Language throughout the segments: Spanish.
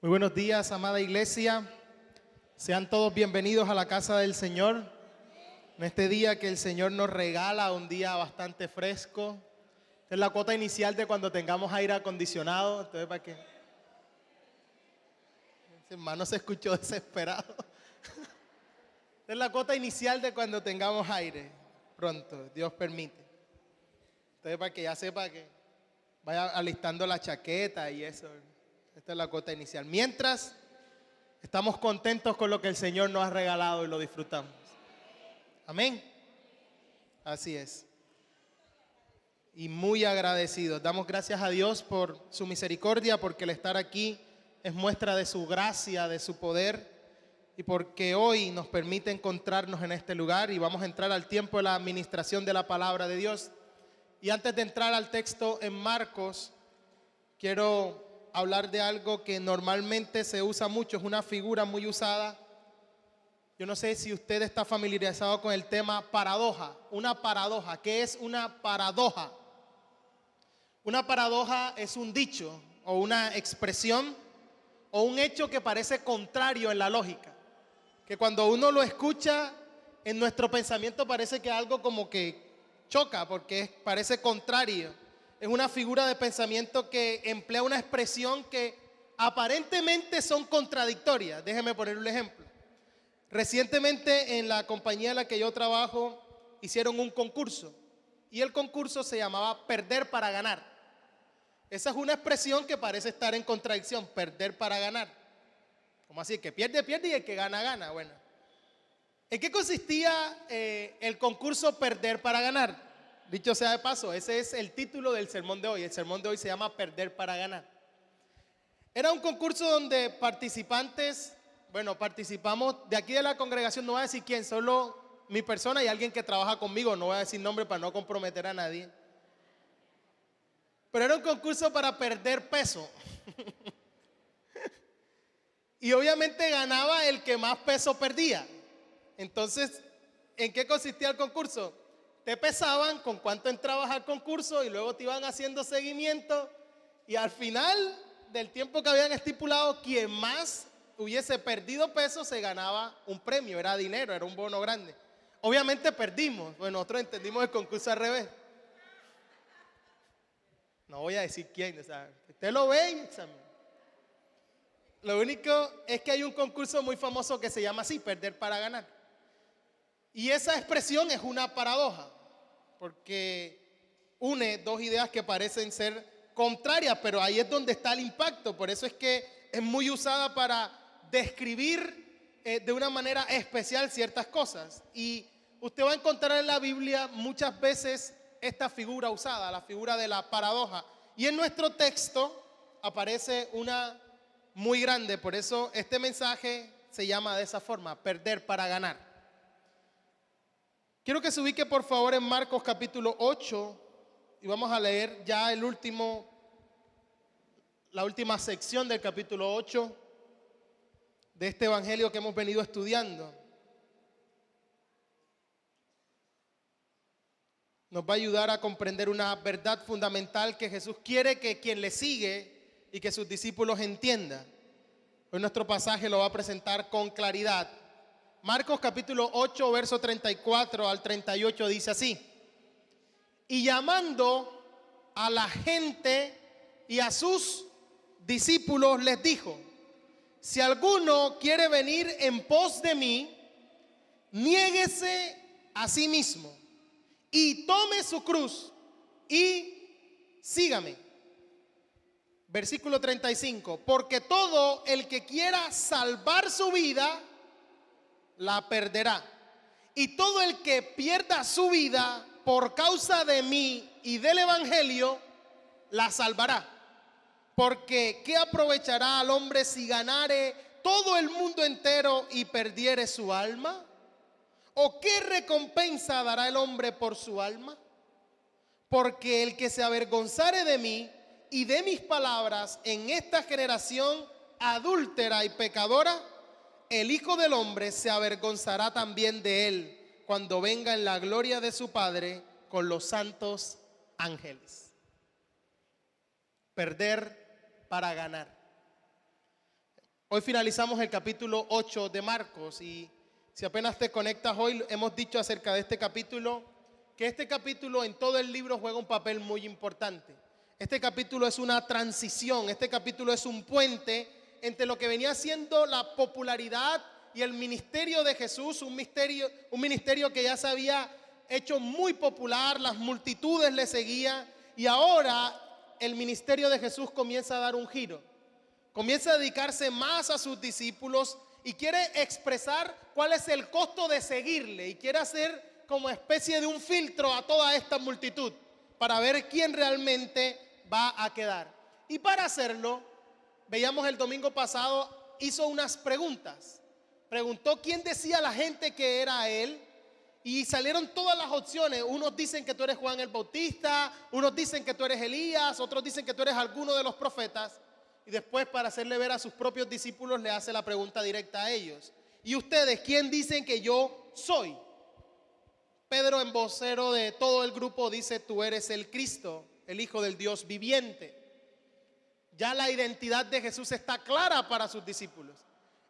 Muy buenos días, amada iglesia. Sean todos bienvenidos a la casa del Señor. En este día que el Señor nos regala, un día bastante fresco. Esta es la cuota inicial de cuando tengamos aire acondicionado. Entonces, para que ese hermano se escuchó desesperado. Esta es la cuota inicial de cuando tengamos aire. Pronto, Dios permite. Entonces, para que ya sepa que vaya alistando la chaqueta y eso. Esta es la cuota inicial. Mientras, estamos contentos con lo que el Señor nos ha regalado y lo disfrutamos. Amén. Así es. Y muy agradecidos. Damos gracias a Dios por su misericordia, porque el estar aquí es muestra de su gracia, de su poder, y porque hoy nos permite encontrarnos en este lugar y vamos a entrar al tiempo de la administración de la palabra de Dios. Y antes de entrar al texto en Marcos, quiero hablar de algo que normalmente se usa mucho, es una figura muy usada. Yo no sé si usted está familiarizado con el tema paradoja. Una paradoja, ¿qué es una paradoja? Una paradoja es un dicho o una expresión o un hecho que parece contrario en la lógica, que cuando uno lo escucha en nuestro pensamiento parece que algo como que choca porque parece contrario. Es una figura de pensamiento que emplea una expresión que aparentemente son contradictorias. Déjeme poner un ejemplo. Recientemente en la compañía en la que yo trabajo hicieron un concurso y el concurso se llamaba perder para ganar. Esa es una expresión que parece estar en contradicción, perder para ganar. ¿Cómo así? El que pierde, pierde y el que gana, gana. Bueno, ¿en qué consistía el concurso perder para ganar? Dicho sea de paso, ese es el título del sermón de hoy. El sermón de hoy se llama Perder para ganar. Era un concurso donde participamos de aquí de la congregación, no voy a decir quién, solo mi persona y alguien que trabaja conmigo, no voy a decir nombre para no comprometer a nadie. Pero era un concurso para perder peso. Y obviamente ganaba el que más peso perdía. Entonces, ¿en qué consistía el concurso? Te pesaban con cuánto entrabas al concurso y luego te iban haciendo seguimiento y al final del tiempo que habían estipulado, quien más hubiese perdido peso se ganaba un premio, era dinero, era un bono grande. Obviamente perdimos, bueno, nosotros entendimos el concurso al revés. No voy a decir quién, o sea, usted lo ve en examen. Lo único es que hay un concurso muy famoso que se llama así, perder para ganar. Y esa expresión es una paradoja, porque une dos ideas que parecen ser contrarias, pero ahí es donde está el impacto. Por eso es que es muy usada para describir de una manera especial ciertas cosas. Y usted va a encontrar en la Biblia muchas veces esta figura usada, la figura de la paradoja. Y en nuestro texto aparece una muy grande, por eso este mensaje se llama de esa forma, perder para ganar. Quiero que se ubique por favor en Marcos capítulo 8 y vamos a leer ya la última sección del capítulo 8 de este evangelio que hemos venido estudiando. Nos va a ayudar a comprender una verdad fundamental que Jesús quiere que quien le sigue y que sus discípulos entiendan. Hoy nuestro pasaje lo va a presentar con claridad. Marcos capítulo 8, verso 34 al 38 dice así: y llamando a la gente y a sus discípulos les dijo: si alguno quiere venir en pos de mí, niéguese a sí mismo y tome su cruz y sígame. Versículo 35, porque todo el que quiera salvar su vida la perderá, y todo el que pierda su vida por causa de mí y del evangelio la salvará. Porque ¿qué aprovechará al hombre si ganare todo el mundo entero y perdiere su alma? ¿O qué recompensa dará el hombre por su alma? Porque el que se avergonzare de mí y de mis palabras en esta generación adúltera y pecadora, el Hijo del Hombre se avergonzará también de él cuando venga en la gloria de su Padre con los santos ángeles. Perder para ganar. Hoy finalizamos el capítulo 8 de Marcos y si apenas te conectas hoy, hemos dicho acerca de este capítulo que este capítulo en todo el libro juega un papel muy importante. Este capítulo es una transición, este capítulo es un puente entre lo que venía siendo la popularidad y el ministerio de Jesús, un ministerio que ya se había hecho muy popular, las multitudes le seguían y ahora el ministerio de Jesús comienza a dar un giro. Comienza a dedicarse más a sus discípulos y quiere expresar cuál es el costo de seguirle y quiere hacer como especie de un filtro a toda esta multitud para ver quién realmente va a quedar. Y para hacerlo, veíamos el domingo pasado, hizo unas preguntas. Preguntó quién decía la gente que era él y salieron todas las opciones. Unos dicen que tú eres Juan el Bautista, unos dicen que tú eres Elías, otros dicen que tú eres alguno de los profetas. Y después, para hacerle ver a sus propios discípulos, le hace la pregunta directa a ellos. ¿Y ustedes quién dicen que yo soy? Pedro, en vocero de todo el grupo, dice: tú eres el Cristo, el Hijo del Dios viviente. Ya la identidad de Jesús está clara para sus discípulos.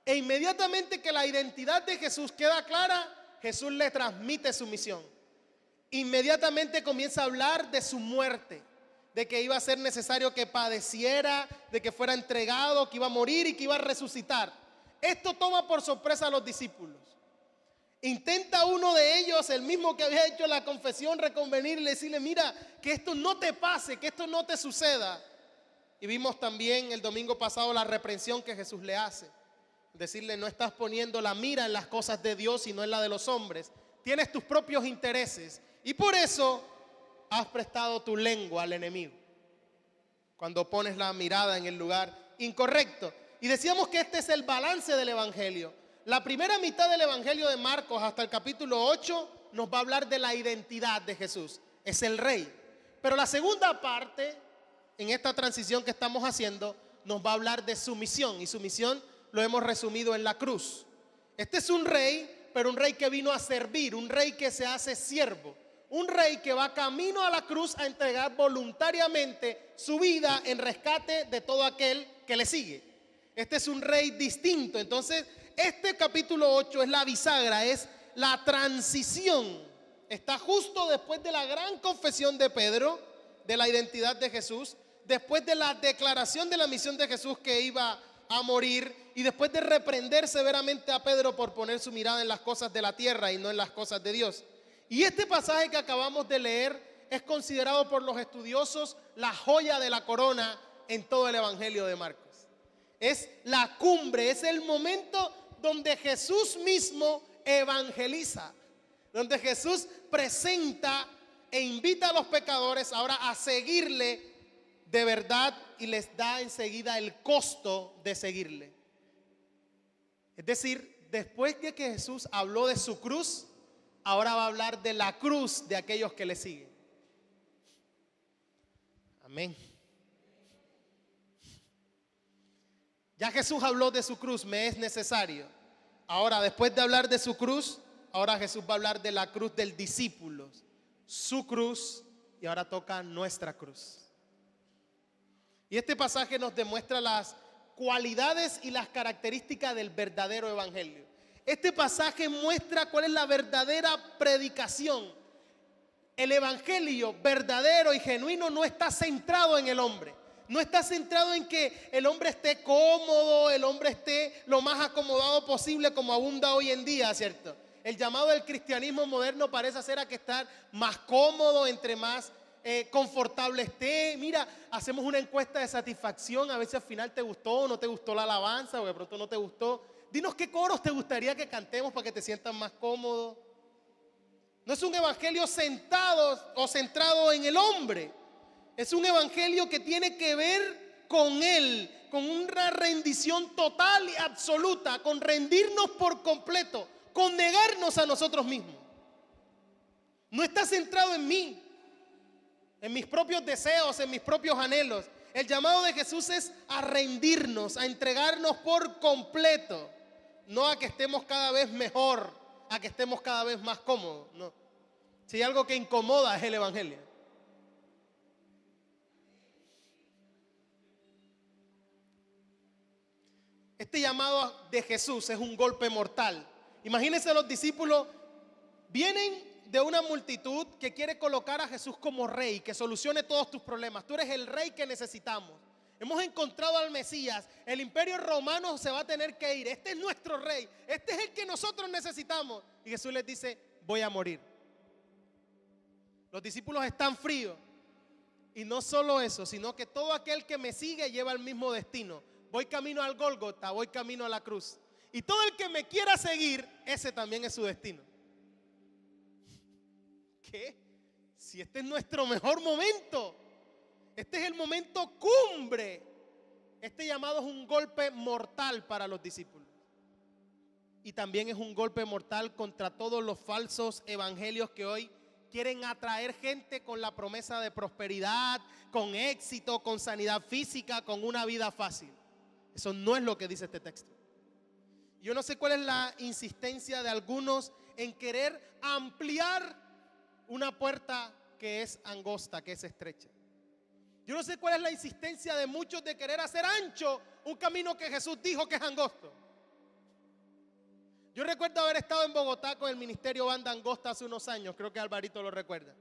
E inmediatamente que la identidad de Jesús queda clara, Jesús le transmite su misión. Inmediatamente comienza a hablar de su muerte, de que iba a ser necesario que padeciera, de que fuera entregado, que iba a morir y que iba a resucitar. Esto toma por sorpresa a los discípulos. Intenta uno de ellos, el mismo que había hecho la confesión, reconvenirle, decirle: mira, que esto no te pase, que esto no te suceda. Y vimos también el domingo pasado la reprensión que Jesús le hace. Decirle: no estás poniendo la mira en las cosas de Dios, sino en la de los hombres. Tienes tus propios intereses y por eso has prestado tu lengua al enemigo, cuando pones la mirada en el lugar incorrecto. Y decíamos que este es el balance del evangelio. La primera mitad del evangelio de Marcos hasta el capítulo 8 nos va a hablar de la identidad de Jesús. Es el rey. Pero la segunda parte, en esta transición que estamos haciendo, nos va a hablar de su misión. Y su misión lo hemos resumido en la cruz. Este es un rey, pero un rey que vino a servir, un rey que se hace siervo. Un rey que va camino a la cruz a entregar voluntariamente su vida en rescate de todo aquel que le sigue. Este es un rey distinto. Entonces, este capítulo 8 es la bisagra, es la transición. Está justo después de la gran confesión de Pedro, de la identidad de Jesús, después de la declaración de la misión de Jesús que iba a morir y después de reprender severamente a Pedro por poner su mirada en las cosas de la tierra y no en las cosas de Dios. Y este pasaje que acabamos de leer es considerado por los estudiosos la joya de la corona en todo el evangelio de Marcos. Es la cumbre, es el momento donde Jesús mismo evangeliza, donde Jesús presenta e invita a los pecadores ahora a seguirle de verdad y les da enseguida el costo de seguirle. Es decir, después de que Jesús habló de su cruz, ahora va a hablar de la cruz de aquellos que le siguen. Amén. Ya Jesús habló de su cruz, me es necesario. Ahora, después de hablar de su cruz, ahora Jesús va a hablar de la cruz del discípulo. Su cruz, y ahora toca nuestra cruz. Y este pasaje nos demuestra las cualidades y las características del verdadero evangelio. Este pasaje muestra cuál es la verdadera predicación. El evangelio verdadero y genuino no está centrado en el hombre. No está centrado en que el hombre esté cómodo, el hombre esté lo más acomodado posible como abunda hoy en día, ¿cierto? El llamado del cristianismo moderno parece ser a que estar más cómodo, entre más confortable esté. Mira, hacemos una encuesta de satisfacción, a ver si al final te gustó o no te gustó la alabanza, o de pronto no te gustó. Dinos qué coros te gustaría que cantemos para que te sientas más cómodo. No es un evangelio sentado o centrado en el hombre. Es un evangelio que tiene que ver con Él, con una rendición total y absoluta, con rendirnos por completo, con negarnos a nosotros mismos. No está centrado en mí, en mis propios deseos, en mis propios anhelos. El llamado de Jesús es a rendirnos, a entregarnos por completo. No a que estemos cada vez mejor, a que estemos cada vez más cómodos. No. Si hay algo que incomoda es el evangelio. Este llamado de Jesús es un golpe mortal. Imagínense, los discípulos vienen de una multitud que quiere colocar a Jesús como rey, que solucione todos tus problemas. Tú eres el rey que necesitamos. Hemos encontrado al Mesías. El imperio romano se va a tener que ir. Este es nuestro rey. Este es el que nosotros necesitamos. Y Jesús les dice, voy a morir. Los discípulos están fríos. Y no solo eso, sino que todo aquel que me sigue lleva el mismo destino. Voy camino al Gólgota, voy camino a la cruz. Y todo el que me quiera seguir, ese también es su destino. ¿Qué? Si este es nuestro mejor momento. Este es el momento cumbre. Este llamado es un golpe mortal para los discípulos. Y también es un golpe mortal contra todos los falsos evangelios que hoy quieren atraer gente con la promesa de prosperidad, con éxito, con sanidad física, con una vida fácil. Eso no es lo que dice este texto. Yo no sé cuál es la insistencia de algunos en querer ampliar una puerta que es angosta, que es estrecha. Yo no sé cuál es la insistencia de muchos de querer hacer ancho un camino que Jesús dijo que es angosto. Yo recuerdo haber estado en Bogotá con el ministerio Banda Angosta hace unos años, creo que Alvarito lo recuerda.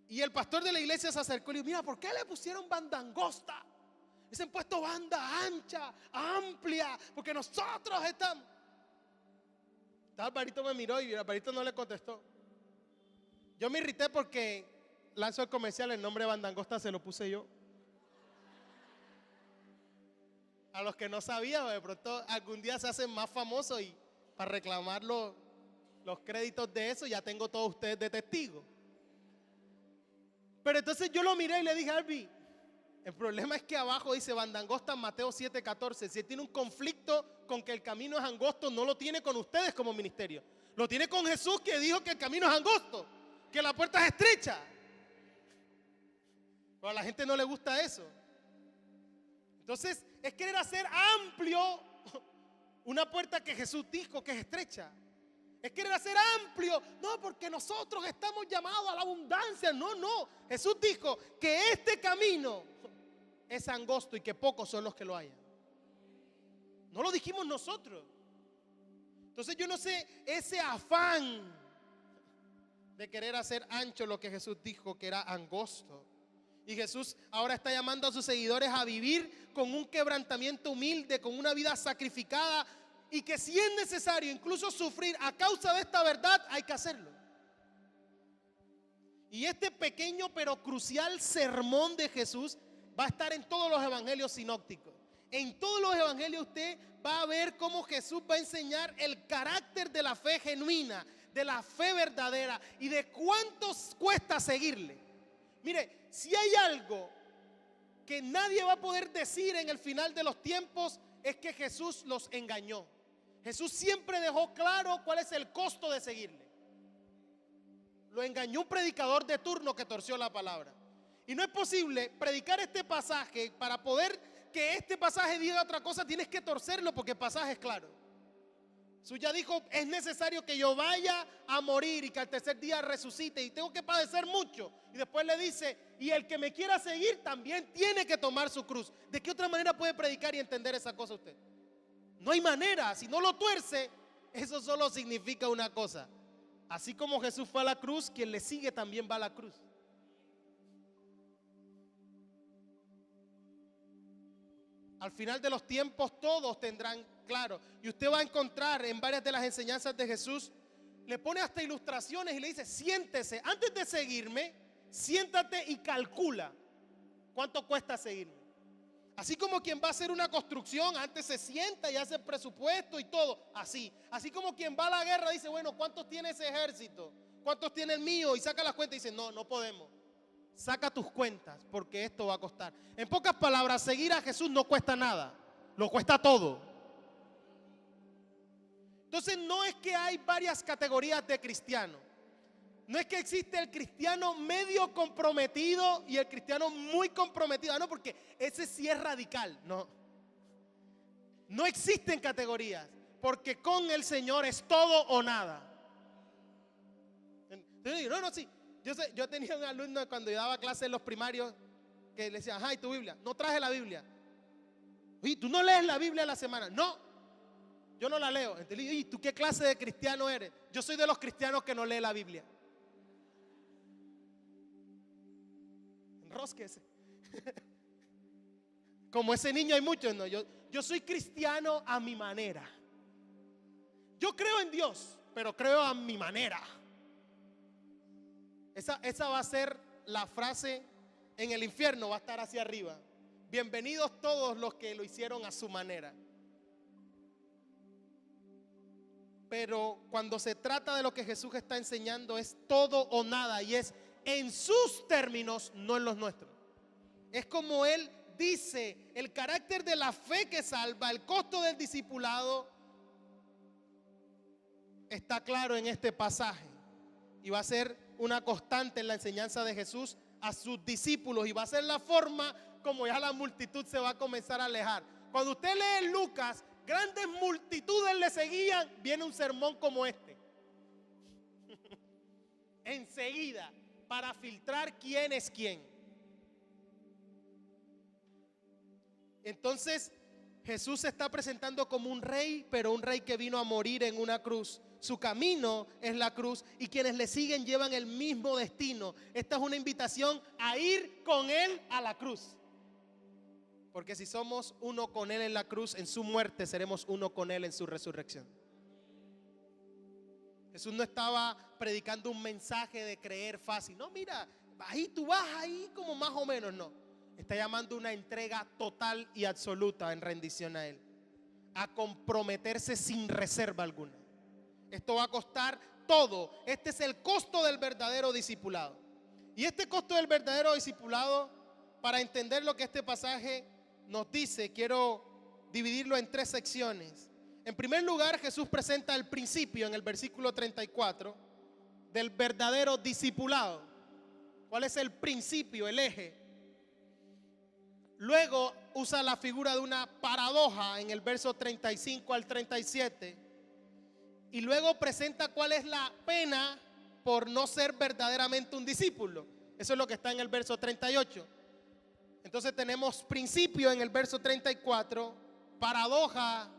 Y el pastor de la iglesia se acercó y le dijo, mira, ¿por qué le pusieron Banda Angosta? Les han puesto banda ancha, amplia, porque nosotros estamos. Alvarito me miró y Alvarito no le contestó. Yo me irrité porque lanzó el comercial, el nombre de Banda Angosta se lo puse yo. A los que no sabían, de pronto algún día se hacen más famosos y para reclamar los créditos de eso ya tengo todos ustedes de testigos. Pero entonces yo lo miré y le dije, Albi, el problema es que abajo dice Banda Angosta en Mateo 7:14. Si él tiene un conflicto con que el camino es angosto, no lo tiene con ustedes como ministerio. Lo tiene con Jesús, que dijo que el camino es angosto, que la puerta es estrecha. Pero a la gente no le gusta eso. Entonces es querer hacer amplio una puerta que Jesús dijo que es estrecha. Es querer hacer amplio. No, porque nosotros estamos llamados a la abundancia. No. Jesús dijo que este camino es angosto y que pocos son los que lo hayan. No lo dijimos nosotros. Entonces yo no sé ese afán de querer hacer ancho lo que Jesús dijo que era angosto. Y Jesús ahora está llamando a sus seguidores a vivir con un quebrantamiento humilde, con una vida sacrificada, y que si es necesario incluso sufrir a causa de esta verdad, hay que hacerlo. Y este pequeño pero crucial sermón de Jesús va a estar en todos los evangelios sinópticos. En todos los evangelios usted va a ver cómo Jesús va a enseñar el carácter de la fe genuina, de la fe verdadera y de cuánto cuesta seguirle. Mire, si hay algo que nadie va a poder decir en el final de los tiempos, es que Jesús los engañó. Jesús siempre dejó claro cuál es el costo de seguirle. Lo engañó un predicador de turno que torció la palabra. Y no es posible predicar este pasaje. Para poder que este pasaje diga otra cosa, tienes que torcerlo, porque el pasaje es claro. Jesús ya dijo, es necesario que yo vaya a morir y que al tercer día resucite y tengo que padecer mucho. Y después le dice, y el que me quiera seguir también tiene que tomar su cruz. ¿De qué otra manera puede predicar y entender esa cosa usted? No hay manera. Si no lo tuerce, eso solo significa una cosa: así como Jesús fue a la cruz, quien le sigue también va a la cruz. Al final de los tiempos todos tendrán claro. Y usted va a encontrar en varias de las enseñanzas de Jesús, le pone hasta ilustraciones y le dice, siéntese, antes de seguirme, siéntate y calcula cuánto cuesta seguirme. Así como quien va a hacer una construcción, antes se sienta y hace presupuesto y todo, así. Así como quien va a la guerra dice, bueno, ¿cuántos tiene ese ejército? ¿Cuántos tiene el mío? Y saca las cuentas y dice, no podemos. Saca tus cuentas porque esto va a costar. En pocas palabras, seguir a Jesús no cuesta nada, lo cuesta todo. Entonces no es que hay varias categorías de cristianos. No es que existe el cristiano medio comprometido y el cristiano muy comprometido. No, porque ese sí es radical. No existen categorías, porque con el Señor es todo o nada. Entonces yo digo, sí. Yo tenía un alumno cuando yo daba clases en los primarios que le decía, ajá, ¿y tu Biblia? No traje la Biblia. Oye, ¿tú no lees la Biblia a la semana? No, yo no la leo. Entonces, oye, ¿tú qué clase de cristiano eres? Yo soy de los cristianos que no lee la Biblia. Enrosquese. Como ese niño hay muchos, no. Yo soy cristiano a mi manera. Yo creo en Dios, pero creo a mi manera. Esa va a ser la frase en el infierno, va a estar hacia arriba. Bienvenidos todos los que lo hicieron a su manera. Pero cuando se trata de lo que Jesús está enseñando, es todo o nada, y es en sus términos, no en los nuestros. Es como Él dice, el carácter de la fe que salva, el costo del discipulado, está claro en este pasaje. Y va a ser una constante en la enseñanza de Jesús a sus discípulos. Y va a ser la forma como ya la multitud se va a comenzar a alejar. Cuando usted lee Lucas, grandes multitudes le seguían. Viene un sermón como este. Enseguida, para filtrar quién es quién. Entonces, Jesús se está presentando como un rey, pero un rey que vino a morir en una cruz. Su camino es la cruz y quienes le siguen llevan el mismo destino. Esta es una invitación a ir con Él a la cruz. Porque si somos uno con Él en la cruz, en su muerte, seremos uno con Él en su resurrección. Jesús no estaba predicando un mensaje de creer fácil. No, mira, ahí tú vas ahí como más o menos, no. Está llamando una entrega total y absoluta en rendición a Él. A comprometerse sin reserva alguna. Esto va a costar todo. Este es el costo del verdadero discipulado. Y este costo del verdadero discipulado, para entender lo que este pasaje nos dice, quiero dividirlo en 3 secciones. En primer lugar, Jesús presenta el principio en el versículo 34 del verdadero discipulado. ¿Cuál es el principio, el eje? Luego usa la figura de una paradoja en el verso 35 al 37. Y luego presenta cuál es la pena por no ser verdaderamente un discípulo. Eso es lo que está en el verso 38. Entonces tenemos principio en el verso 34, paradoja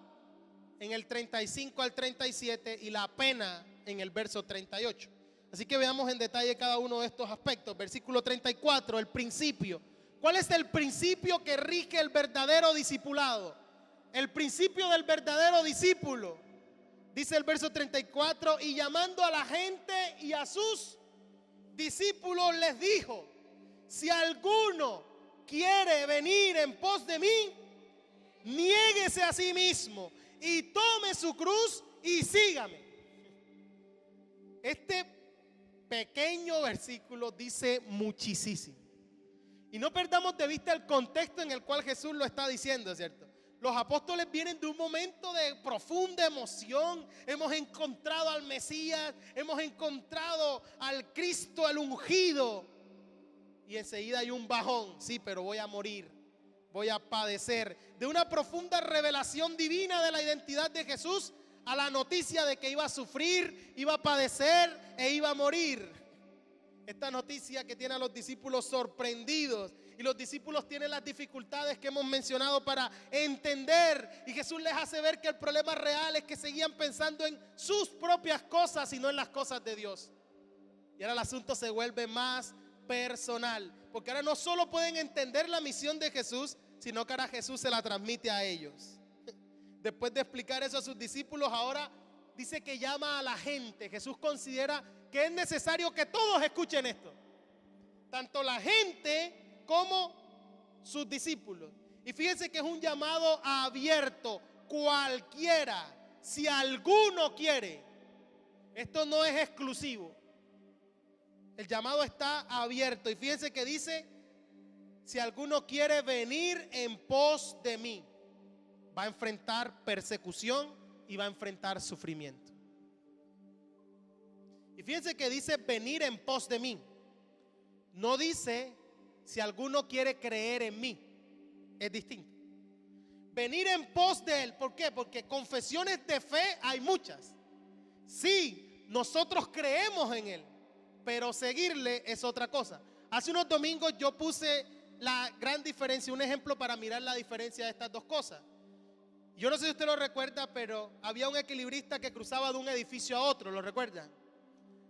en el 35 al 37 y la pena en el verso 38. Así que veamos en detalle cada uno de estos aspectos. Versículo 34, el principio. ¿Cuál es el principio que rige el verdadero discipulado? El principio del verdadero discípulo. Dice el verso 34, y llamando a la gente y a sus discípulos les dijo, si alguno quiere venir en pos de mí, niéguese a sí mismo y tome su cruz y sígame. Este pequeño versículo dice muchísimo. Y no perdamos de vista el contexto en el cual Jesús lo está diciendo, ¿cierto? Los apóstoles vienen de un momento de profunda emoción. Hemos encontrado al Mesías, hemos encontrado al Cristo, el ungido. Y enseguida hay un bajón. Sí, pero voy a morir, voy a padecer. De una profunda revelación divina de la identidad de Jesús a la noticia de que iba a sufrir, iba a padecer e iba a morir. Esta noticia que tiene a los discípulos sorprendidos, y los discípulos tienen las dificultades que hemos mencionado para entender, y Jesús les hace ver que el problema real es que seguían pensando en sus propias cosas y no en las cosas de Dios. Y ahora el asunto se vuelve más personal, porque ahora no solo pueden entender la misión de Jesús, sino que ahora Jesús se la transmite a ellos. Después de explicar eso a sus discípulos, ahora dice que llama a la gente. Jesús considera que es necesario que todos escuchen esto, tanto la gente como sus discípulos. Y fíjense que es un llamado abierto, cualquiera, si alguno quiere. Esto no es exclusivo. El llamado está abierto. Y fíjense que dice, si alguno quiere venir en pos de mí, va a enfrentar persecución y va a enfrentar sufrimiento. Y fíjense que dice venir en pos de mí. No dice si alguno quiere creer en mí. Es distinto. Venir en pos de Él. ¿Por qué? Porque confesiones de fe hay muchas. Sí, nosotros creemos en Él, pero seguirle es otra cosa. Hace unos domingos yo puse la gran diferencia, un ejemplo para mirar la diferencia de estas dos cosas. Yo no sé si usted lo recuerda, pero había un equilibrista que cruzaba de un edificio a otro, ¿lo recuerdan?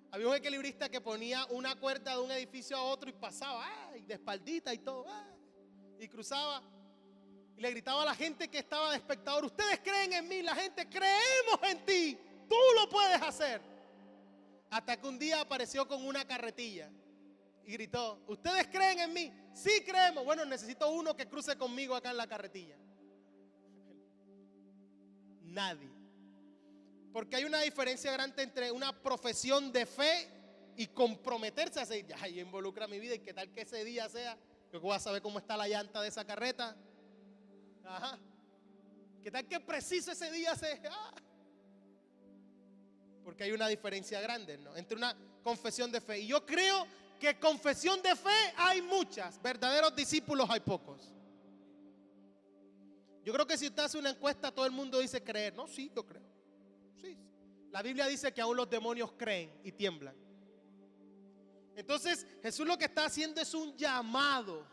Había un equilibrista que ponía una cuerda de un edificio a otro y pasaba, ¡ay!, de espaldita y todo, ¡ay!, y cruzaba. Y le gritaba a la gente que estaba de espectador: ustedes creen en mí, la gente, creemos en ti, tú lo puedes hacer. Hasta que un día apareció con una carretilla y gritó: ustedes creen en mí, sí creemos. Bueno, necesito uno que cruce conmigo acá en la carretilla. Nadie. Porque hay una diferencia grande entre una profesión de fe y comprometerse a seguir. Ya, yo involucra mi vida, y qué tal que ese día sea, yo voy a saber cómo está la llanta de esa carreta. Ajá. ¿Qué tal que preciso ese día sea? Porque hay una diferencia grande, ¿no?, entre una confesión de fe. Y yo creo que confesión de fe hay muchas, verdaderos discípulos hay pocos. Yo creo que si usted hace una encuesta, todo el mundo dice creer. No, sí, yo creo. Sí. La Biblia dice que aún los demonios creen y tiemblan. Entonces Jesús lo que está haciendo es un llamado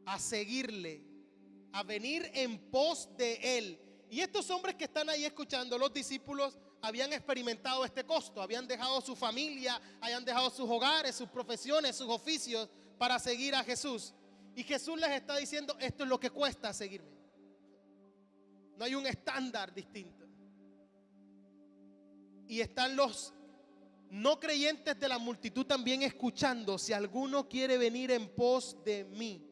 a seguirle, a venir en pos de Él. Y estos hombres que están ahí escuchando, los discípulos, habían experimentado este costo. Habían dejado su familia, habían dejado sus hogares, sus profesiones, sus oficios para seguir a Jesús. Y Jesús les está diciendo: esto es lo que cuesta seguirme. No hay un estándar distinto. Y están los no creyentes de la multitud también escuchando: si alguno quiere venir en pos de mí.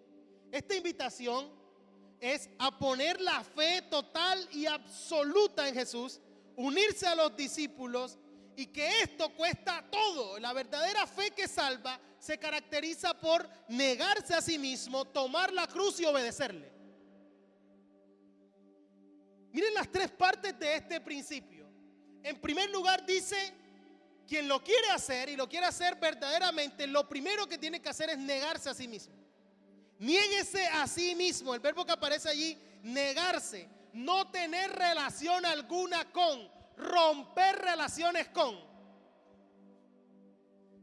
Esta invitación es a poner la fe total y absoluta en Jesús, unirse a los discípulos, y que esto cuesta todo. La verdadera fe que salva se caracteriza por negarse a sí mismo, tomar la cruz y obedecerle. Miren las tres partes de este principio. En primer lugar dice: quien lo quiere hacer y lo quiere hacer verdaderamente, lo primero que tiene que hacer es negarse a sí mismo. Niéguese a sí mismo. El verbo que aparece allí, negarse, no tener relación alguna con, romper relaciones con.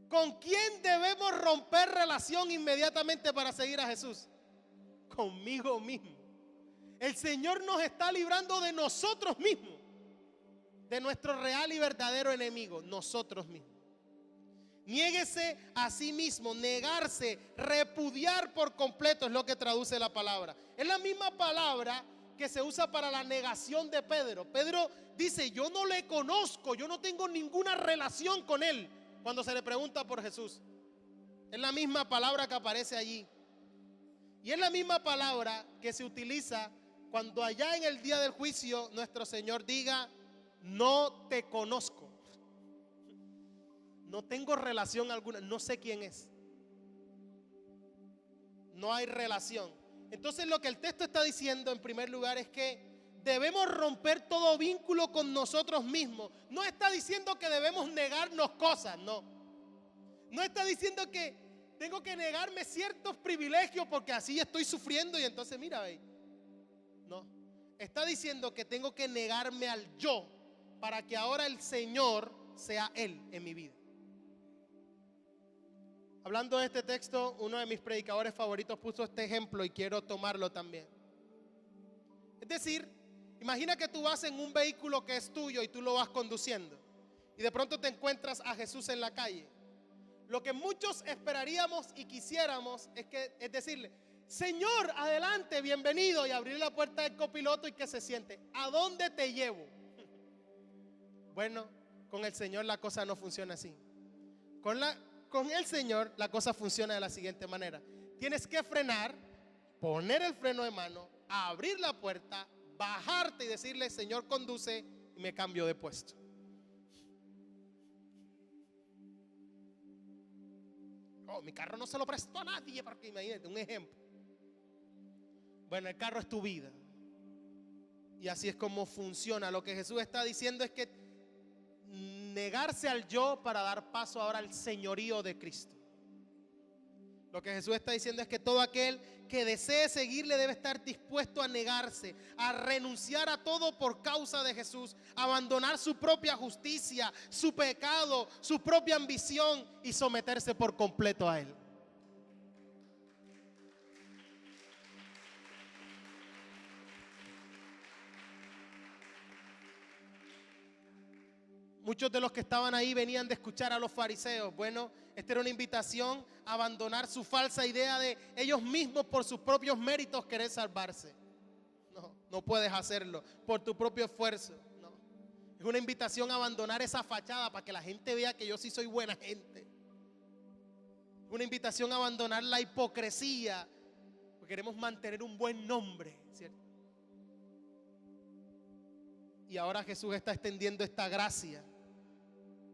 ¿Con quién debemos romper relación inmediatamente para seguir a Jesús? Conmigo mismo. El Señor nos está librando de nosotros mismos, de nuestro real y verdadero enemigo, nosotros mismos. Niéguese a sí mismo, negarse, repudiar por completo es lo que traduce la palabra. Es la misma palabra que se usa para la negación de Pedro. Pedro dice: yo no le conozco, yo no tengo ninguna relación con él, cuando se le pregunta por Jesús. Es la misma palabra que aparece allí. Y es la misma palabra que se utiliza cuando allá en el día del juicio nuestro Señor diga: no te conozco, no tengo relación alguna, no sé quién es. No hay relación. Entonces lo que el texto está diciendo en primer lugar es que debemos romper todo vínculo con nosotros mismos. No está diciendo que debemos negarnos cosas, no. No está diciendo que tengo que negarme ciertos privilegios porque así estoy sufriendo y entonces mira, ve. No. Está diciendo que tengo que negarme al yo para que ahora el Señor sea Él en mi vida. Hablando de este texto, uno de mis predicadores favoritos puso este ejemplo y quiero tomarlo también. Es decir, imagina que tú vas en un vehículo que es tuyo y tú lo vas conduciendo y de pronto te encuentras a Jesús en la calle. Lo que muchos esperaríamos y quisiéramos es decirle: Señor, adelante, bienvenido, y abrir la puerta del copiloto y que se siente. ¿A dónde te llevo? Bueno, con el Señor la cosa no funciona así. Con el Señor la cosa funciona de la siguiente manera: tienes que frenar, poner el freno de mano, abrir la puerta, bajarte y decirle: Señor, conduce, y me cambio de puesto. Oh, mi carro no se lo prestó a nadie, porque imagínate, un ejemplo. Bueno, el carro es tu vida. Y así es como funciona. Lo que Jesús está diciendo es que negarse al yo para dar paso ahora al señorío de Cristo. Lo que Jesús está diciendo es que todo aquel que desee seguirle debe estar dispuesto a negarse, a renunciar a todo por causa de Jesús, abandonar su propia justicia, su pecado, su propia ambición y someterse por completo a Él. Muchos de los que estaban ahí venían de escuchar a los fariseos. Bueno, esta era una invitación a abandonar su falsa idea de ellos mismos por sus propios méritos querer salvarse. No, no puedes hacerlo por tu propio esfuerzo. No. Es una invitación a abandonar esa fachada para que la gente vea que yo sí soy buena gente. Es una invitación a abandonar la hipocresía, porque queremos mantener un buen nombre, ¿cierto? Y ahora Jesús está extendiendo esta gracia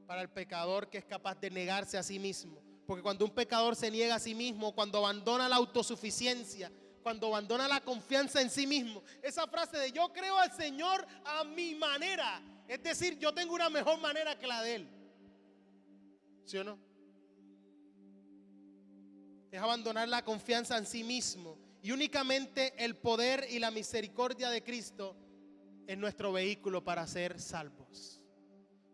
para el pecador que es capaz de negarse a sí mismo. Porque cuando un pecador se niega a sí mismo, cuando abandona la autosuficiencia, cuando abandona la confianza en sí mismo, esa frase de yo creo al Señor a mi manera, es decir, yo tengo una mejor manera que la de Él. ¿Sí o no? Es abandonar la confianza en sí mismo. Y únicamente el poder y la misericordia de Cristo es nuestro vehículo para ser salvos.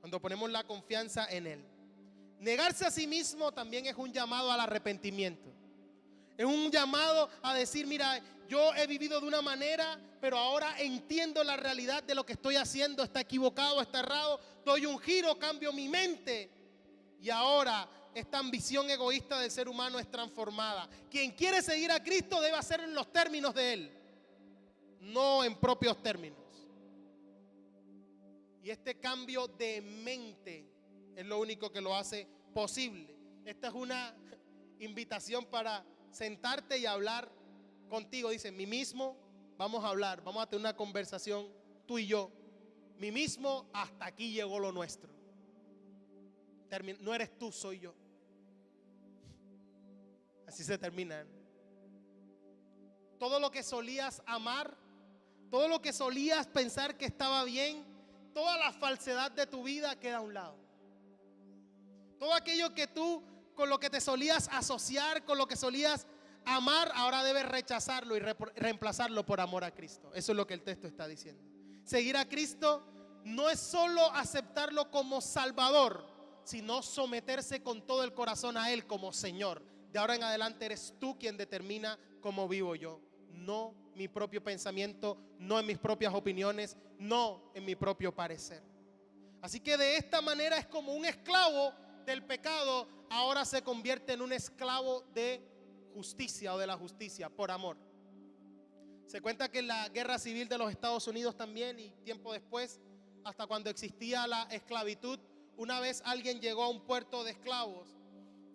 Cuando ponemos la confianza en Él. Negarse a sí mismo también es un llamado al arrepentimiento. Es un llamado a decir, mira, yo he vivido de una manera, pero ahora entiendo la realidad de lo que estoy haciendo. Está equivocado, está errado. Doy un giro, cambio mi mente. Y ahora esta ambición egoísta del ser humano es transformada. Quien quiere seguir a Cristo debe hacerlo en los términos de Él, no en propios términos. Y este cambio de mente es lo único que lo hace posible. Esta es una invitación para sentarte y hablar contigo. Dice, mí mismo, vamos a hablar, vamos a tener una conversación tú y yo. Mí mismo, hasta aquí llegó lo nuestro. No eres tú, soy yo. Así se termina. Todo lo que solías amar, todo lo que solías pensar que estaba bien, toda la falsedad de tu vida queda a un lado. Todo aquello que tú, con lo que te solías asociar, con lo que solías amar, ahora debes rechazarlo y reemplazarlo por amor a Cristo. Eso es lo que el texto está diciendo. Seguir a Cristo no es solo aceptarlo como Salvador, sino someterse con todo el corazón a Él como Señor. De ahora en adelante eres tú quien determina cómo vivo yo, no mi propio pensamiento, no en mis propias opiniones, no en mi propio parecer. Así que de esta manera es como un esclavo del pecado ahora se convierte en un esclavo de justicia o de la justicia por amor. Se cuenta que en la guerra civil de los Estados Unidos también y tiempo después, hasta cuando existía la esclavitud, una vez alguien llegó a un puerto de esclavos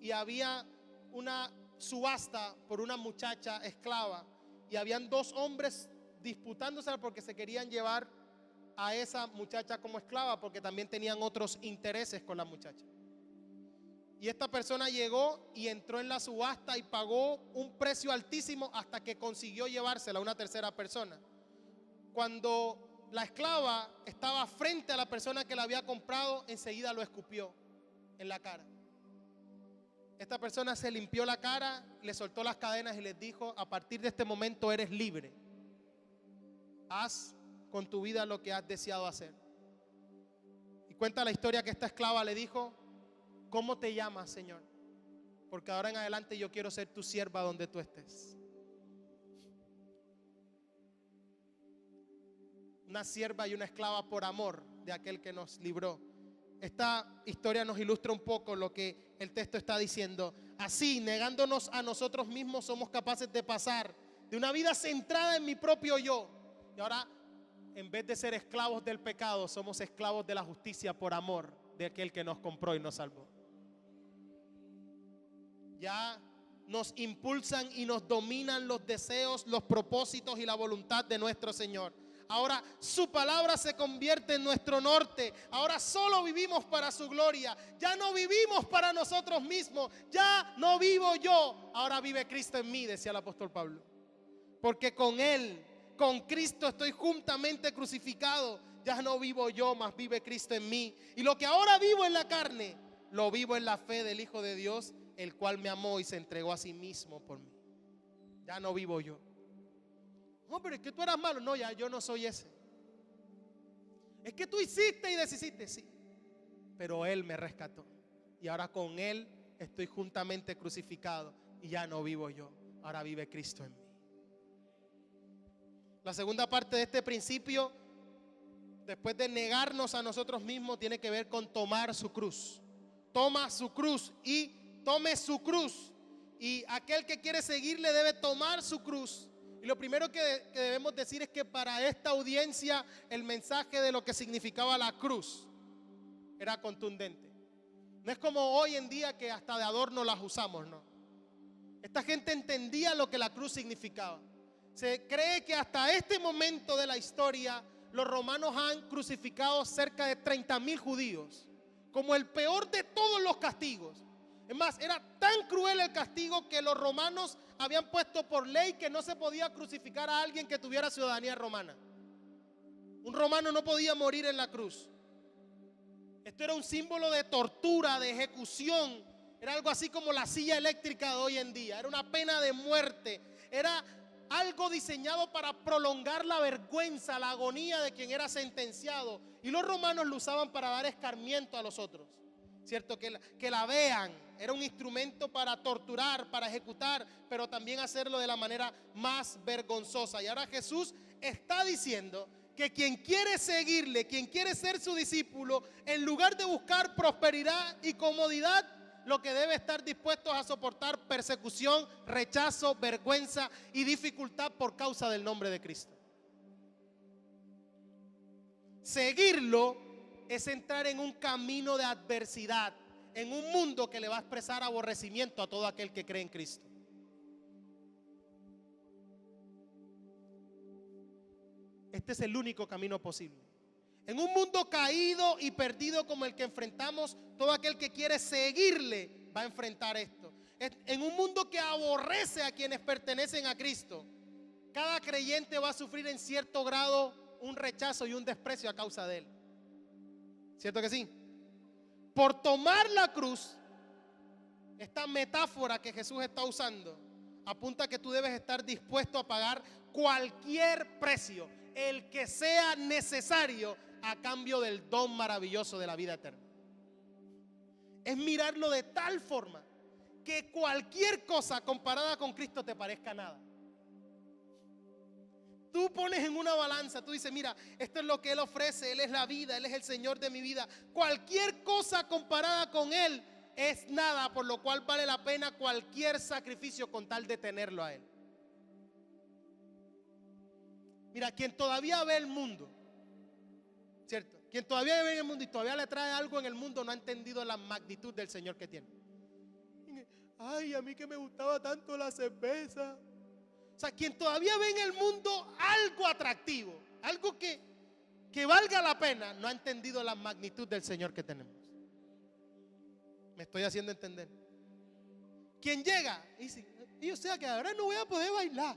y había una subasta por una muchacha esclava y habían dos hombres disputándose porque se querían llevar a esa muchacha como esclava porque también tenían otros intereses con la muchacha. Y esta persona llegó y entró en la subasta y pagó un precio altísimo hasta que consiguió llevársela a una tercera persona. Cuando la esclava estaba frente a la persona que la había comprado, enseguida lo escupió en la cara. Esta persona se limpió la cara, le soltó las cadenas y les dijo, a partir de este momento eres libre. Haz con tu vida lo que has deseado hacer. Y cuenta la historia que esta esclava le dijo, ¿cómo te llamas, Señor? Porque ahora en adelante yo quiero ser tu sierva donde tú estés. Una sierva y una esclava por amor de aquel que nos libró. Esta historia nos ilustra un poco lo que el texto está diciendo. Así, negándonos a nosotros mismos, somos capaces de pasar de una vida centrada en mi propio yo. Y ahora, en vez de ser esclavos del pecado, somos esclavos de la justicia por amor de aquel que nos compró y nos salvó. Ya nos impulsan y nos dominan los deseos, los propósitos y la voluntad de nuestro Señor. Ahora su palabra se convierte en nuestro norte. Ahora solo vivimos para su gloria. Ya no vivimos para nosotros mismos. Ya no vivo yo. Ahora vive Cristo en mí, decía el apóstol Pablo. Porque con Él, con Cristo estoy juntamente crucificado. Ya no vivo yo, mas vive Cristo en mí. Y lo que ahora vivo en la carne, lo vivo en la fe del Hijo de Dios, el cual me amó y se entregó a sí mismo por mí. Ya no vivo yo. No, pero es que tú eras malo. No, ya yo no soy ese. Es que tú hiciste y deshiciste, sí. Pero Él me rescató. Y ahora con Él estoy juntamente crucificado. Y ya no vivo yo. Ahora vive Cristo en mí. La segunda parte de este principio después de negarnos a nosotros mismos, tiene que ver con tomar su cruz. Toma su cruz y tome su cruz. Y aquel que quiere seguirle debe tomar su cruz. Y lo primero que debemos decir es que para esta audiencia el mensaje de lo que significaba la cruz era contundente. No es como hoy en día que hasta de adorno las usamos, no. Esta gente entendía lo que la cruz significaba. Se cree que hasta este momento de la historia los romanos han crucificado cerca de 30,000 judíos, como el peor de todos los castigos. Es más, era tan cruel el castigo que los romanos habían puesto por ley que no se podía crucificar a alguien que tuviera ciudadanía romana. Un romano no podía morir en la cruz. Esto era un símbolo de tortura, de ejecución. Era algo así como la silla eléctrica de hoy en día. Era una pena de muerte. Era algo diseñado para prolongar la vergüenza, la agonía de quien era sentenciado. Y los romanos lo usaban para dar escarmiento a los otros. ¿Cierto? Que la vean. Era un instrumento para torturar, para ejecutar, pero también hacerlo de la manera más vergonzosa. Y ahora Jesús está diciendo que quien quiere seguirle, quien quiere ser su discípulo, en lugar de buscar prosperidad y comodidad, lo que debe estar dispuesto es a soportar persecución, rechazo, vergüenza y dificultad por causa del nombre de Cristo. Seguirlo es entrar en un camino de adversidad, en un mundo que le va a expresar aborrecimiento a todo aquel que cree en Cristo. Este es el único camino posible. En un mundo caído y perdido como el que enfrentamos, todo aquel que quiere seguirle va a enfrentar esto. En un mundo que aborrece a quienes pertenecen a Cristo, cada creyente va a sufrir en cierto grado un rechazo y un desprecio a causa de él. ¿Cierto que sí? Por tomar la cruz, esta metáfora que Jesús está usando apunta a que tú debes estar dispuesto a pagar cualquier precio, el que sea necesario, a cambio del don maravilloso de la vida eterna. Es mirarlo de tal forma que cualquier cosa comparada con Cristo te parezca nada. Tú pones en una balanza, tú dices, mira, esto es lo que Él ofrece, Él es la vida, Él es el Señor de mi vida. Cualquier cosa comparada con Él es nada, por lo cual vale la pena cualquier sacrificio con tal de tenerlo a Él. Mira, quien todavía ve el mundo, ¿cierto? Quien todavía ve el mundo y todavía le trae algo en el mundo no ha entendido la magnitud del Señor que tiene. Ay, a mí que me gustaba tanto la cerveza. O sea, quien todavía ve en el mundo algo atractivo, algo que valga la pena, no ha entendido la magnitud del Señor que tenemos. Me estoy haciendo entender. Quien llega y dice, y o sea que ahora no voy a poder bailar.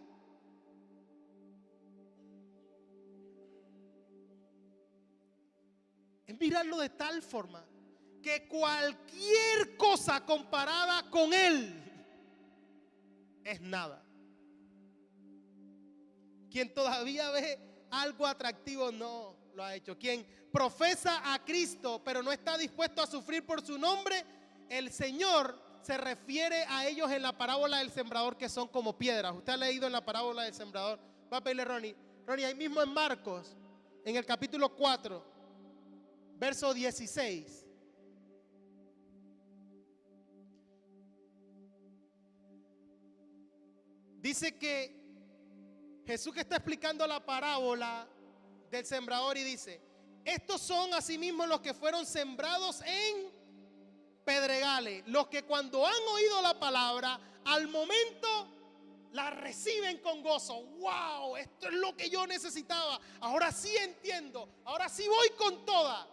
Es mirarlo de tal forma que cualquier cosa comparada con Él es nada. Quien todavía ve algo atractivo no lo ha hecho. Quien profesa a Cristo pero no está dispuesto a sufrir por su nombre, el Señor se refiere a ellos en la parábola del sembrador, que son como piedras. Usted ha leído en la parábola del sembrador. Va a pedirle a Ronnie, ahí mismo en Marcos, en el capítulo 4, verso 16. Dice que Jesús que está explicando la parábola del sembrador y dice, estos son asimismo los que fueron sembrados en pedregales, los que cuando han oído la palabra, al momento la reciben con gozo. ¡Wow! Esto es lo que yo necesitaba. Ahora sí entiendo, ahora sí voy con toda.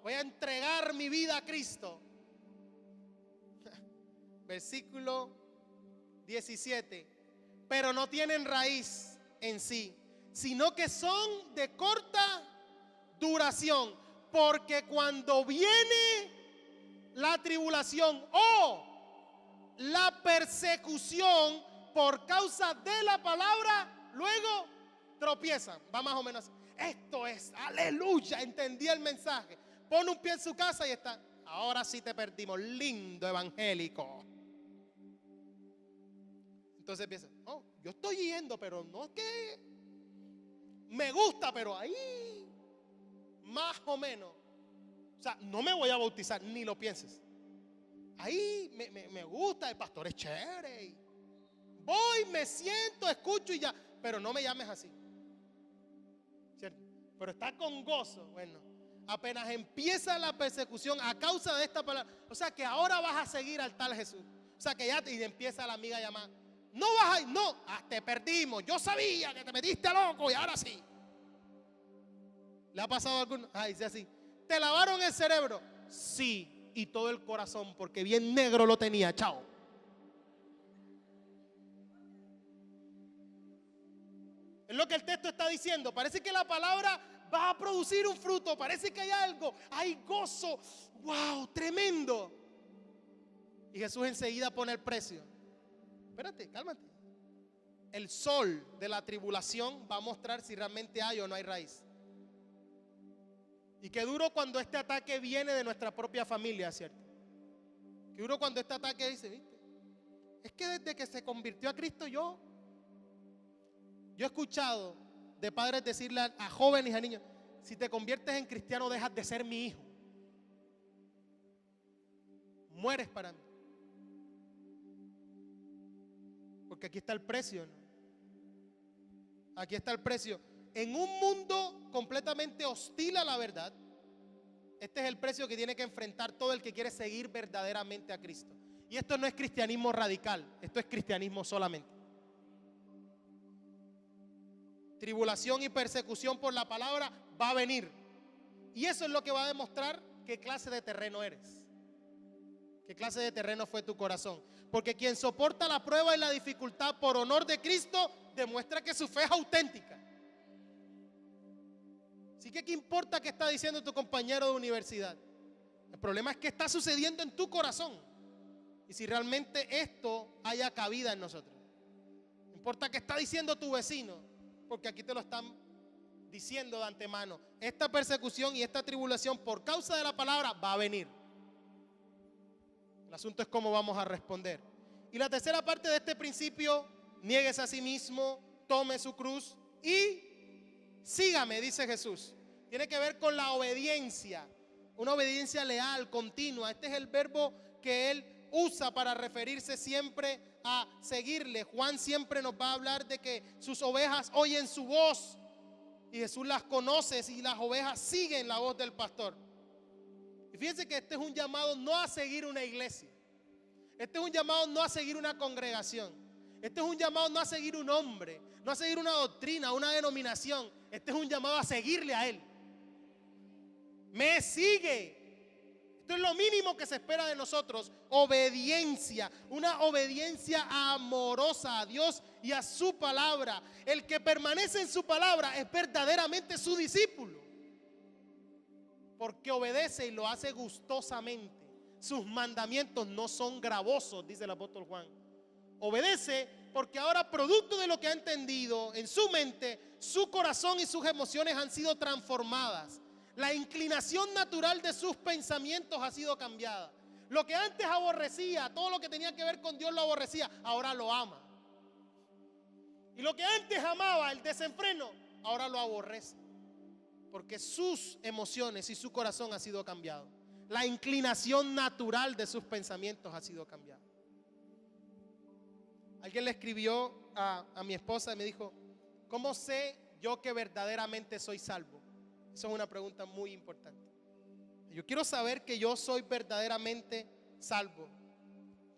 Voy a entregar mi vida a Cristo. Versículo 17. Pero no tienen raíz en sí, sino que son de corta duración, porque cuando viene la tribulación o la persecución por causa de la palabra, luego tropiezan. Va más o menos así. Esto es, aleluya, entendí el mensaje. Pone un pie en su casa y está, ahora sí te perdimos, lindo evangélico. Entonces empieza, oh, yo estoy yendo, pero no es que me gusta, pero ahí. más o menos, o sea, no me voy a bautizar, ni lo pienses. Ahí me gusta, el pastor es chévere. Y voy, me siento, escucho y ya. Pero no me llames así. ¿Cierto? Pero está con gozo. Bueno, apenas empieza la persecución a causa de esta palabra. O sea que ahora vas a seguir al tal Jesús. O sea que ya y empieza la amiga a llamar. No vas a ir, no, te perdimos. Yo sabía que te metiste a loco y ahora sí. ¿Le ha pasado a alguno? Dice así. ¿Te lavaron el cerebro? Sí. Y todo el corazón, porque bien negro lo tenía. Chao. Es lo que el texto está diciendo. Parece que la palabra va a producir un fruto. Parece que hay algo. Hay gozo. ¡Wow! Tremendo. Y Jesús enseguida pone el precio. Espérate, cálmate. El sol de la tribulación va a mostrar si realmente hay o no hay raíz. Y qué duro cuando este ataque viene de nuestra propia familia, ¿cierto? Qué duro cuando este ataque dice, ¿viste? Es que desde que se convirtió a Cristo yo he escuchado de padres decirle a jóvenes y a niños, si te conviertes en cristiano dejas de ser mi hijo. Mueres para mí. Porque aquí está el precio, ¿no? Aquí está el precio. En un mundo completamente hostil a la verdad, este es el precio que tiene que enfrentar todo el que quiere seguir verdaderamente a Cristo. Y esto no es cristianismo radical, esto es cristianismo solamente. Tribulación y persecución por la palabra va a venir. Y eso es lo que va a demostrar qué clase de terreno eres. ¿Qué clase de terreno fue tu corazón? Porque quien soporta la prueba y la dificultad por honor de Cristo demuestra que su fe es auténtica. Así que ¿qué importa qué está diciendo tu compañero de universidad? El problema es qué está sucediendo en tu corazón y si realmente esto haya cabida en nosotros. No importa qué está diciendo tu vecino, porque aquí te lo están diciendo de antemano. Esta persecución y esta tribulación por causa de la palabra va a venir. El asunto es cómo vamos a responder. Y la tercera parte de este principio, niéguese a sí mismo, tome su cruz y sígame, dice Jesús. Tiene que ver con la obediencia, una obediencia leal, continua. Este es el verbo que él usa para referirse siempre a seguirle. Juan siempre nos va a hablar de que sus ovejas oyen su voz y Jesús las conoce y las ovejas siguen la voz del pastor. Y fíjense que este es un llamado no a seguir una iglesia. Este es un llamado no a seguir una congregación. Este es un llamado no a seguir un hombre, no a seguir una doctrina, una denominación. Este es un llamado a seguirle a Él. Me sigue. Esto es lo mínimo que se espera de nosotros. Obediencia, una obediencia amorosa a Dios y a su palabra. El que permanece en su palabra es verdaderamente su discípulo. Porque obedece y lo hace gustosamente. Sus mandamientos no son gravosos, dice el apóstol Juan. Obedece porque ahora, producto de lo que ha entendido en su mente, su corazón y sus emociones han sido transformadas. La inclinación natural de sus pensamientos ha sido cambiada. Lo que antes aborrecía, todo lo que tenía que ver con Dios lo aborrecía, ahora lo ama. Y lo que antes amaba, el desenfreno, ahora lo aborrece. Porque sus emociones y su corazón ha sido cambiado. La inclinación natural de sus pensamientos ha sido cambiada. Alguien le escribió a mi esposa y me dijo, ¿cómo sé yo que verdaderamente soy salvo? Esa es una pregunta muy importante. Yo quiero saber que yo soy verdaderamente salvo.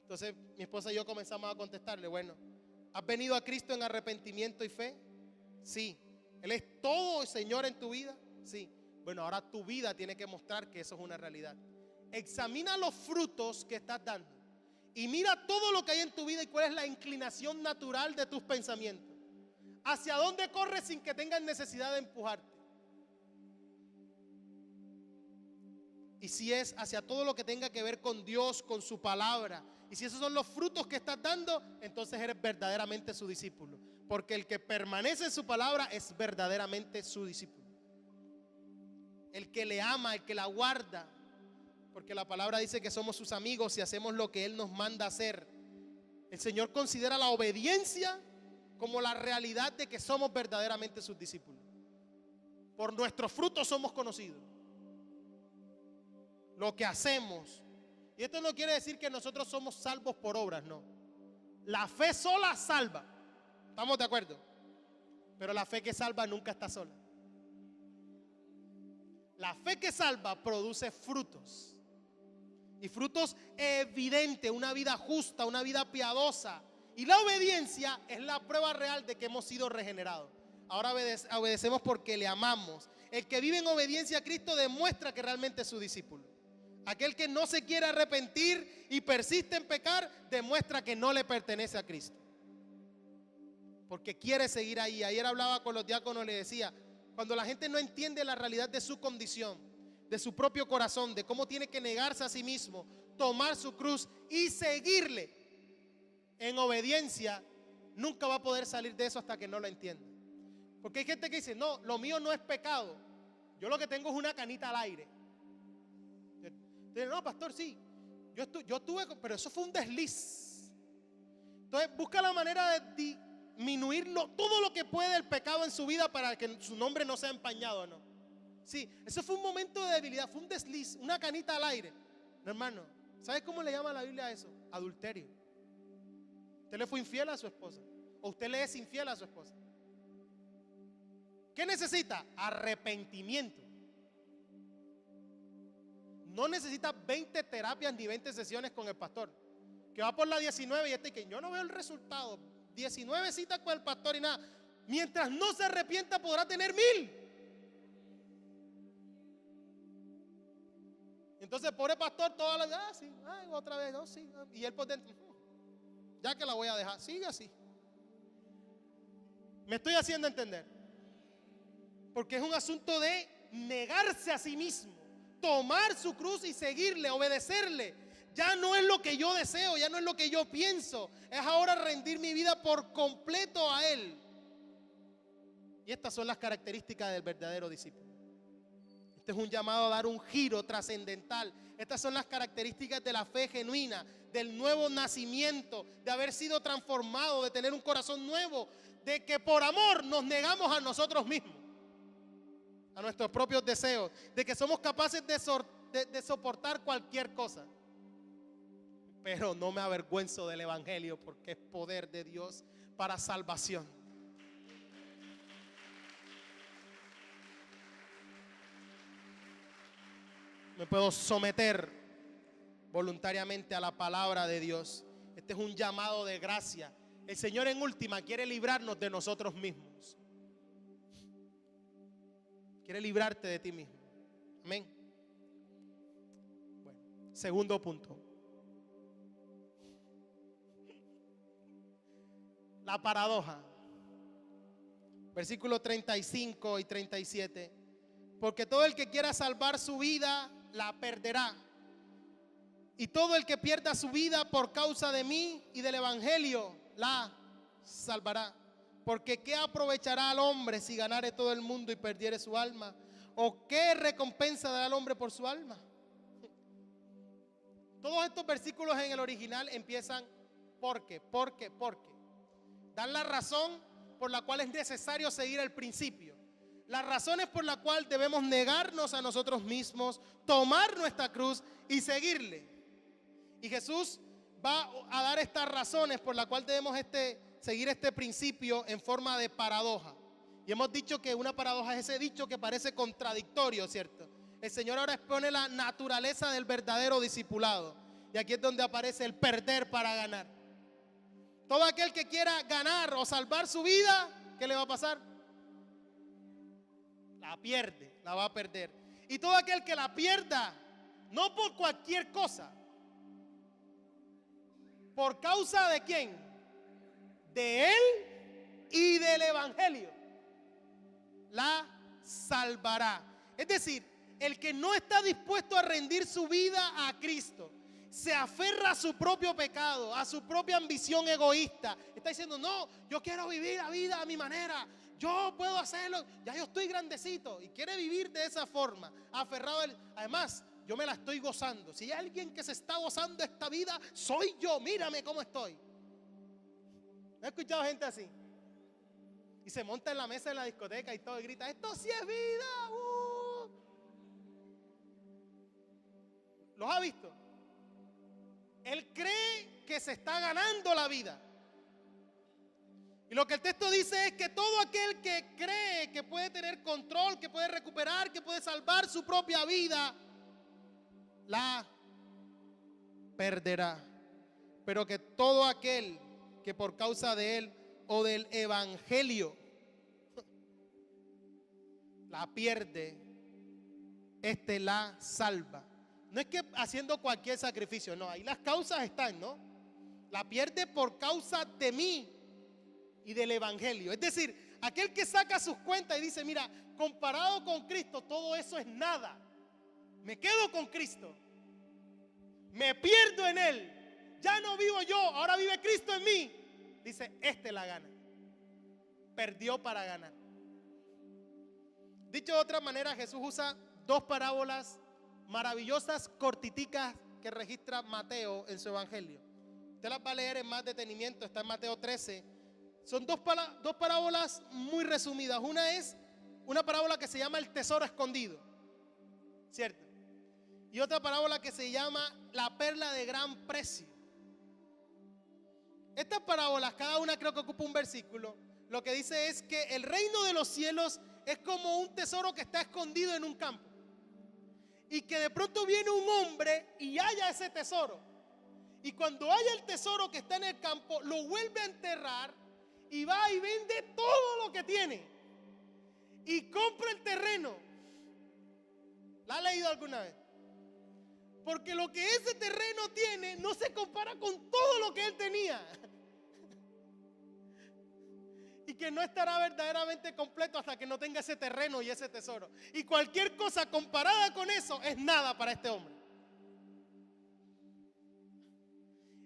Entonces mi esposa y yo comenzamos a contestarle, bueno, ¿has venido a Cristo en arrepentimiento y fe? Sí. ¿Él es todo Señor en tu vida? Sí. Bueno, ahora tu vida tiene que mostrar que eso es una realidad. Examina los frutos que estás dando y mira todo lo que hay en tu vida y cuál es la inclinación natural de tus pensamientos. ¿Hacia dónde corres sin que tengas necesidad de empujarte? Y si es hacia todo lo que tenga que ver con Dios, con su palabra, y si esos son los frutos que estás dando, entonces eres verdaderamente su discípulo. Porque el que permanece en su palabra es verdaderamente su discípulo. El que le ama, el que la guarda. Porque la palabra dice que somos sus amigos y hacemos lo que Él nos manda hacer. El Señor considera la obediencia como la realidad de que somos verdaderamente sus discípulos. Por nuestros frutos somos conocidos. Lo que hacemos. Y esto no quiere decir que nosotros somos salvos por obras, no. La fe sola salva. ¿Estamos de acuerdo? Pero la fe que salva nunca está sola. La fe que salva produce frutos. Y frutos evidentes, una vida justa, una vida piadosa. Y la obediencia es la prueba real de que hemos sido regenerados. Ahora obedecemos porque le amamos. El que vive en obediencia a Cristo demuestra que realmente es su discípulo. Aquel que no se quiere arrepentir y persiste en pecar, demuestra que no le pertenece a Cristo. Porque quiere seguir ahí. Ayer hablaba con los diáconos y les decía, cuando la gente no entiende la realidad de su condición, de su propio corazón, de cómo tiene que negarse a sí mismo, tomar su cruz y seguirle en obediencia, nunca va a poder salir de eso hasta que no lo entienda. Porque hay gente que dice, no, lo mío no es pecado, yo lo que tengo es una canita al aire. Entonces, no, pastor, sí, yo tuve, pero eso fue un desliz. Entonces busca la manera de disminuir todo lo que puede el pecado en su vida para que su nombre no sea empañado, ¿no? Sí, eso fue un momento de debilidad, fue un desliz, una canita al aire. No, hermano, ¿sabes cómo le llama la Biblia a eso? Adulterio. Usted le fue infiel a su esposa, o usted le es infiel a su esposa. ¿Qué necesita? Arrepentimiento. No necesita 20 terapias ni 20 sesiones con el pastor. Que va por la 19 y que yo no veo el resultado. 19 citas con el pastor y nada. Mientras no se arrepienta podrá tener 1000. Entonces pobre pastor toda la vida, sí, otra vez, no, sí. Y él por dentro, ya que la voy a dejar, sigue así. Me estoy haciendo entender. Porque es un asunto de negarse a sí mismo, tomar su cruz y seguirle, obedecerle. Ya no es lo que yo deseo, ya no es lo que yo pienso. Es ahora rendir mi vida por completo a Él. Y estas son las características del verdadero discípulo. Este es un llamado a dar un giro trascendental. Estas son las características de la fe genuina, del nuevo nacimiento, de haber sido transformado, de tener un corazón nuevo, de que por amor nos negamos a nosotros mismos, a nuestros propios deseos, de que somos capaces de soportar cualquier cosa. Pero no me avergüenzo del evangelio porque es poder de Dios para salvación. Me puedo someter voluntariamente a la palabra de Dios. Este es un llamado de gracia. El Señor en última quiere librarnos de nosotros mismos. Quiere librarte de ti mismo. Amén. Bueno, segundo punto. La paradoja. Versículos 35 y 37. Porque todo el que quiera salvar su vida, la perderá. Y todo el que pierda su vida por causa de mí y del evangelio, la salvará. Porque ¿qué aprovechará al hombre si ganare todo el mundo y perdiere su alma? ¿O qué recompensa dará al hombre por su alma? Todos estos versículos en el original empiezan porque. Dan la razón por la cual es necesario seguir el principio. Las razones por las cuales debemos negarnos a nosotros mismos, tomar nuestra cruz y seguirle. Y Jesús va a dar estas razones por las cuales debemos seguir este principio en forma de paradoja. Y hemos dicho que una paradoja es ese dicho que parece contradictorio, ¿cierto? El Señor ahora expone la naturaleza del verdadero discipulado. Y aquí es donde aparece el perder para ganar. Todo aquel que quiera ganar o salvar su vida, ¿qué le va a pasar? La pierde, la va a perder. Y todo aquel que la pierda, no por cualquier cosa, ¿por causa de quién? De Él y del evangelio, la salvará. Es decir, el que no está dispuesto a rendir su vida a Cristo, se aferra a su propio pecado, a su propia ambición egoísta, está diciendo, no, yo quiero vivir la vida a mi manera, yo puedo hacerlo, ya yo estoy grandecito, y quiere vivir de esa forma, aferrado a él. Además, yo me la estoy gozando. Si hay alguien que se está gozando esta vida, soy yo, mírame cómo estoy. ¿He escuchado gente así? Y se monta en la mesa de la discoteca y todo y grita, esto sí es vida. ¿Los ha visto? Él cree que se está ganando la vida. Y lo que el texto dice es que todo aquel que cree que puede tener control, que puede recuperar, que puede salvar su propia vida, la perderá. Pero que todo aquel que por causa de él o del evangelio la pierde, la salva. No es que haciendo cualquier sacrificio, no, ahí las causas están, ¿no? La pierde por causa de mí y del evangelio. Es decir, aquel que saca sus cuentas y dice, mira, comparado con Cristo, todo eso es nada. Me quedo con Cristo. Me pierdo en Él. Ya no vivo yo, ahora vive Cristo en mí. Dice, la gana. Perdió para ganar. Dicho de otra manera, Jesús usa dos parábolas maravillosas, cortiticas, que registra Mateo en su evangelio. Usted las va a leer en más detenimiento, está en Mateo 13. Son dos parábolas muy resumidas. Una es una parábola que se llama el tesoro escondido, ¿cierto? Y otra parábola que se llama la perla de gran precio. Estas parábolas, cada una creo que ocupa un versículo. Lo que dice es que el reino de los cielos es como un tesoro que está escondido en un campo. Y que de pronto viene un hombre y halla ese tesoro. Y cuando haya el tesoro que está en el campo, lo vuelve a enterrar y va y vende todo lo que tiene. Y compra el terreno. ¿La ha leído alguna vez? Porque lo que ese terreno tiene no se compara con todo lo que él tenía. Y que no estará verdaderamente completo hasta que no tenga ese terreno y ese tesoro. Y cualquier cosa comparada con eso es nada para este hombre.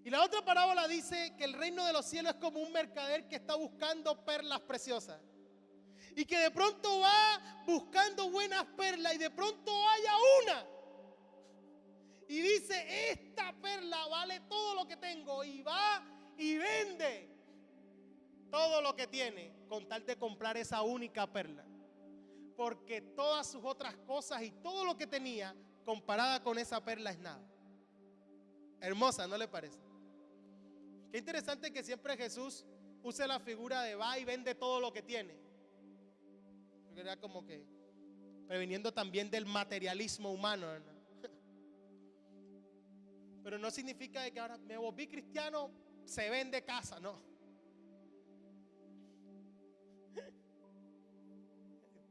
Y la otra parábola dice que el reino de los cielos es como un mercader que está buscando perlas preciosas. Y que de pronto va buscando buenas perlas y de pronto haya una. Y dice, esta perla vale todo lo que tengo. Y va y vende todo lo que tiene con tal de comprar esa única perla. Porque todas sus otras cosas y todo lo que tenía comparada con esa perla es nada. Hermosa, ¿no le parece? Qué interesante que siempre Jesús use la figura de va y vende todo lo que tiene. Porque era como que previniendo también del materialismo humano, ¿verdad? Pero no significa que ahora me volví cristiano, se vende casa, no.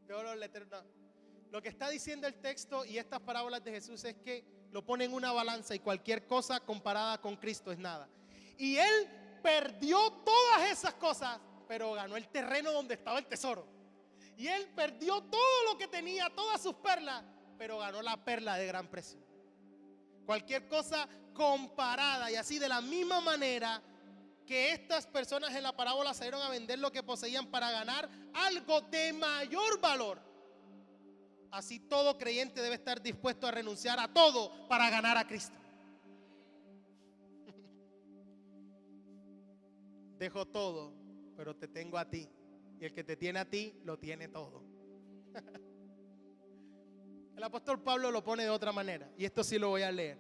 Todos los letreros, no. Lo que está diciendo el texto y estas parábolas de Jesús es que lo pone en una balanza y cualquier cosa comparada con Cristo es nada. Y él perdió todas esas cosas, pero ganó el terreno donde estaba el tesoro. Y él perdió todo lo que tenía, todas sus perlas, pero ganó la perla de gran precio. Cualquier cosa comparada, y así de la misma manera que estas personas en la parábola salieron a vender lo que poseían para ganar algo de mayor valor. Así todo creyente debe estar dispuesto a renunciar a todo para ganar a Cristo. Dejo todo, pero te tengo a ti. Y el que te tiene a ti, lo tiene todo. El apóstol Pablo lo pone de otra manera. Y esto sí lo voy a leer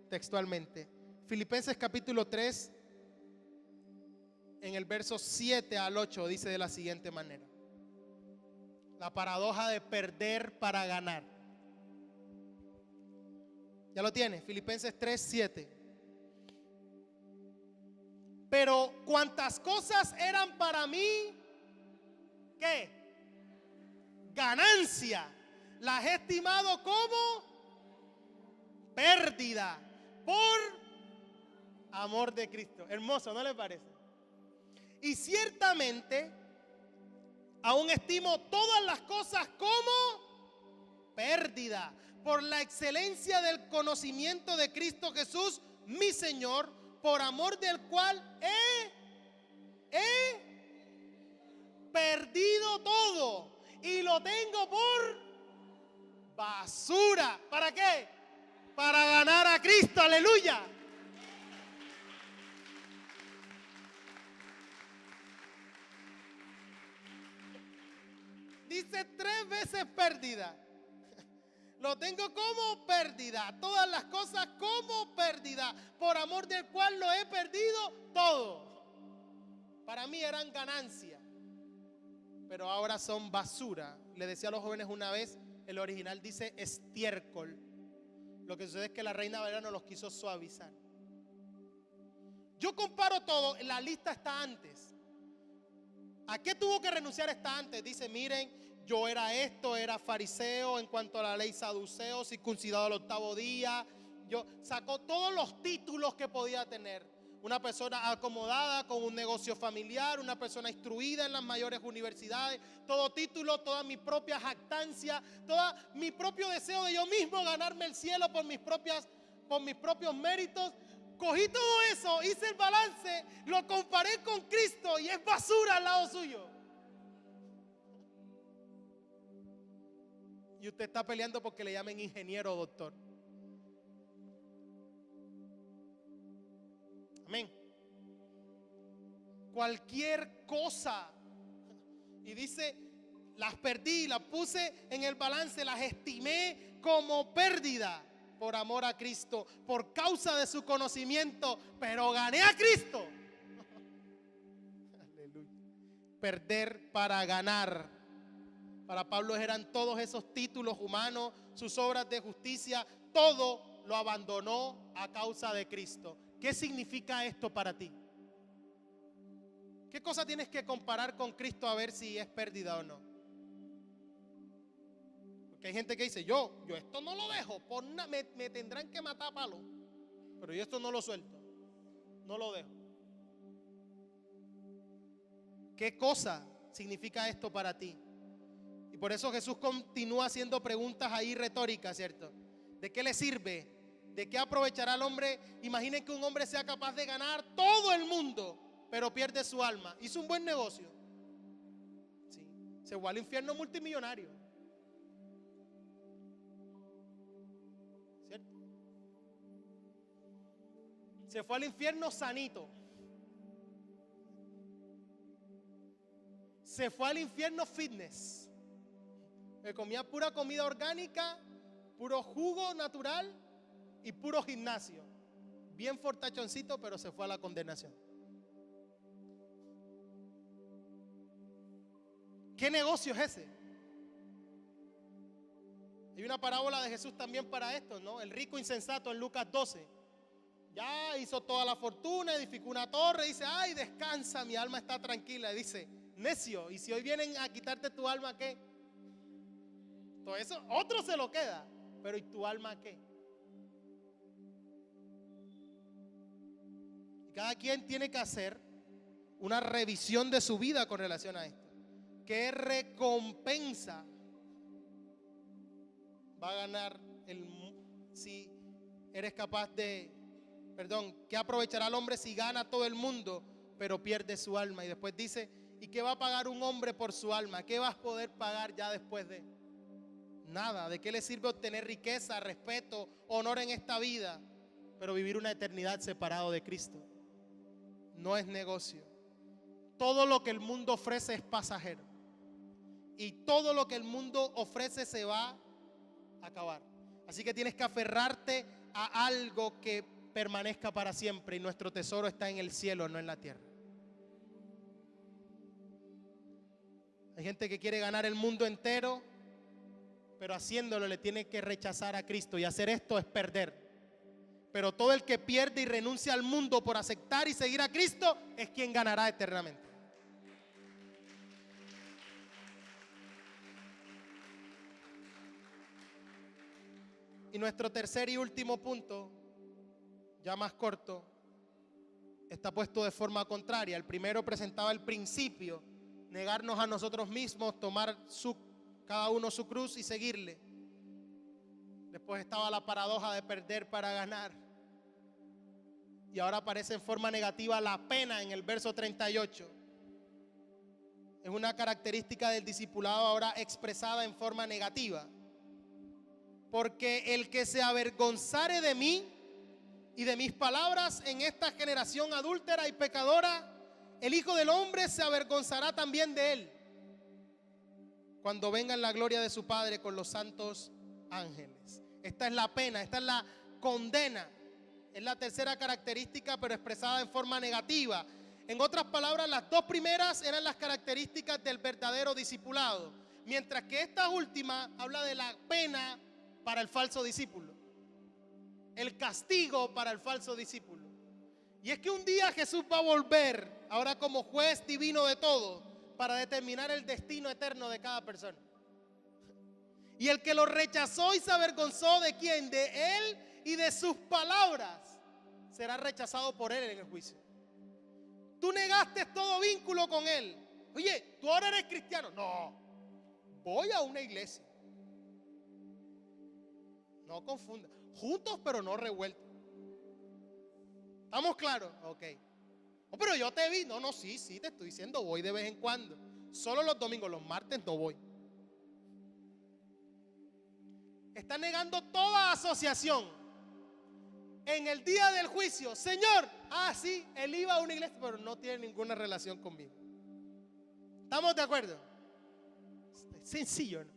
textualmente. Filipenses capítulo 3, en el verso 7 al 8, dice de la siguiente manera. La paradoja de perder para ganar. ¿Ya lo tiene? Filipenses 3, 7. Pero cuantas cosas eran para mí, ¿qué? Ganancia. Las he estimado como pérdida por amor de Cristo. Hermoso, ¿no le parece? Y ciertamente aún estimo todas las cosas como pérdida por la excelencia del conocimiento de Cristo Jesús, mi Señor, por amor del cual he perdido todo y lo tengo por basura. ¿Para qué? Para ganar a Cristo, aleluya. 3 veces pérdida. Lo tengo como pérdida. Todas las cosas como pérdida. Por amor del cual lo he perdido todo. Para mí eran ganancia. Pero ahora son basura. Le decía a los jóvenes una vez, el original dice estiércol. Lo que sucede es que la Reina Valera no los quiso suavizar. Yo comparo todo. La lista está antes. ¿A qué tuvo que renunciar? Está antes. Dice, miren, yo era esto, era fariseo en cuanto a la ley, saduceo, circuncidado al 8º día. Yo sacó todos los títulos que podía tener. Una persona acomodada con un negocio familiar, una persona instruida en las mayores universidades, todo título, toda mi propia jactancia, todo mi propio deseo de yo mismo ganarme el cielo por mis propios méritos. Cogí todo eso, hice el balance, lo comparé con Cristo y es basura al lado suyo. Y usted está peleando porque le llamen ingeniero o doctor. Amén. Cualquier cosa. Y dice, las perdí, las puse en el balance, las estimé como pérdida por amor a Cristo, por causa de su conocimiento, pero gané a Cristo. Aleluya. Perder para ganar. Para Pablo eran todos esos títulos humanos, sus obras de justicia, todo lo abandonó a causa de Cristo. ¿Qué significa esto para ti? ¿Qué cosa tienes que comparar con Cristo a ver si es pérdida o no? Porque hay gente que dice, yo esto no lo dejo, me tendrán que matar a palo, pero yo esto no lo suelto, no lo dejo. ¿Qué cosa significa esto para ti? Y por eso Jesús continúa haciendo preguntas ahí retóricas, ¿cierto? ¿De qué le sirve? ¿De qué aprovechará el hombre? Imaginen que un hombre sea capaz de ganar todo el mundo, pero pierde su alma. Hizo un buen negocio. Sí. Se fue al infierno multimillonario. ¿Cierto? Se fue al infierno sanito. Se fue al infierno fitness. Comía pura comida orgánica, puro jugo natural y puro gimnasio. Bien fortachoncito, pero se fue a la condenación. ¿Qué negocio es ese? Hay una parábola de Jesús también para esto, ¿no? El rico insensato en Lucas 12. Ya hizo toda la fortuna, edificó una torre, dice, ay, descansa, mi alma está tranquila. Y dice, necio, y si hoy vienen a quitarte tu alma, ¿qué? Todo eso, otro se lo queda, pero ¿y tu alma qué? Y cada quien tiene que hacer una revisión de su vida con relación a esto. ¿Qué recompensa va a ganar si eres capaz de, qué aprovechará el hombre si gana todo el mundo, pero pierde su alma? Y después dice, ¿y qué va a pagar un hombre por su alma? ¿Qué vas a poder pagar ya después de? Nada. ¿De qué le sirve obtener riqueza, respeto, honor en esta vida, pero vivir una eternidad separado de Cristo? No es negocio. Todo lo que el mundo ofrece es pasajero. Y todo lo que el mundo ofrece se va a acabar. Así que tienes que aferrarte a algo que permanezca para siempre. Y nuestro tesoro está en el cielo, no en la tierra. Hay gente que quiere ganar el mundo entero, pero haciéndolo le tiene que rechazar a Cristo. Y hacer esto es perder. Pero todo el que pierde y renuncia al mundo por aceptar y seguir a Cristo es quien ganará eternamente. Y nuestro tercer y último punto, ya más corto, está puesto de forma contraria. El primero presentaba el principio, negarnos a nosotros mismos, tomar cada uno su cruz y seguirle. Después estaba la paradoja de perder para ganar. Y ahora aparece en forma negativa la pena en el verso 38. Es una característica del discipulado ahora expresada en forma negativa. Porque el que se avergonzare de mí y de mis palabras en esta generación adúltera y pecadora, el Hijo del Hombre se avergonzará también de él, cuando venga en la gloria de su Padre con los santos ángeles. Esta es la pena, esta es la condena. Es la tercera característica, pero expresada en forma negativa. En otras palabras, las dos primeras eran las características del verdadero discipulado, mientras que esta última habla de la pena para el falso discípulo, el castigo para el falso discípulo. Y es que un día Jesús va a volver, ahora como juez divino de todo, para determinar el destino eterno de cada persona. Y el que lo rechazó y se avergonzó ¿de quién? De él y de sus palabras, será rechazado por él en el juicio. Tú negaste todo vínculo con él. Oye, ¿tú ahora eres cristiano? No, voy a una iglesia. No confunda. Juntos pero no revueltos. ¿Estamos claros? Ok. Oh, pero yo te vi. No, sí, te estoy diciendo, voy de vez en cuando. Solo los domingos, los martes no voy. Está negando toda asociación. En el día del juicio, Señor, sí, él iba a una iglesia, pero no tiene ninguna relación conmigo. ¿Estamos de acuerdo? Es sencillo, ¿no?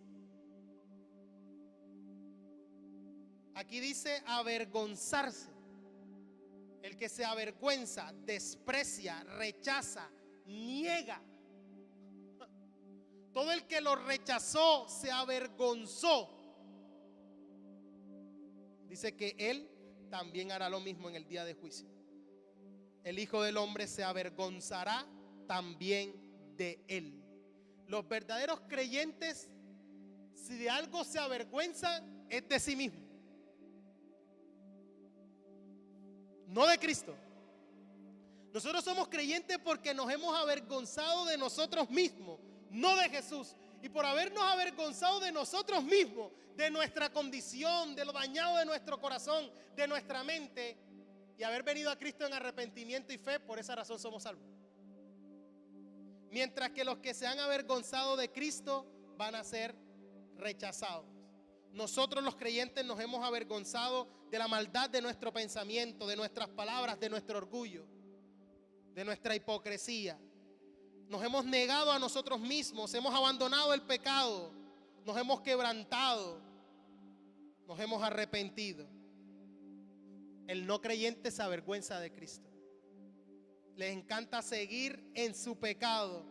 Aquí dice avergonzarse. El que se avergüenza, desprecia, rechaza, niega. Todo el que lo rechazó se avergonzó. Dice que él también hará lo mismo en el día de juicio. El Hijo del Hombre se avergonzará también de él. Los verdaderos creyentes, si de algo se avergüenzan, es de sí mismos, no de Cristo. Nosotros somos creyentes porque nos hemos avergonzado de nosotros mismos, no de Jesús. Y por habernos avergonzado de nosotros mismos, de nuestra condición, de lo dañado de nuestro corazón, de nuestra mente, y haber venido a Cristo en arrepentimiento y fe, por esa razón somos salvos. Mientras que los que se han avergonzado de Cristo van a ser rechazados. Nosotros los creyentes nos hemos avergonzado de la maldad de nuestro pensamiento, de nuestras palabras, de nuestro orgullo, de nuestra hipocresía. Nos hemos negado a nosotros mismos, hemos abandonado el pecado, nos hemos quebrantado, nos hemos arrepentido. El no creyente se avergüenza de Cristo. Les encanta seguir en su pecado.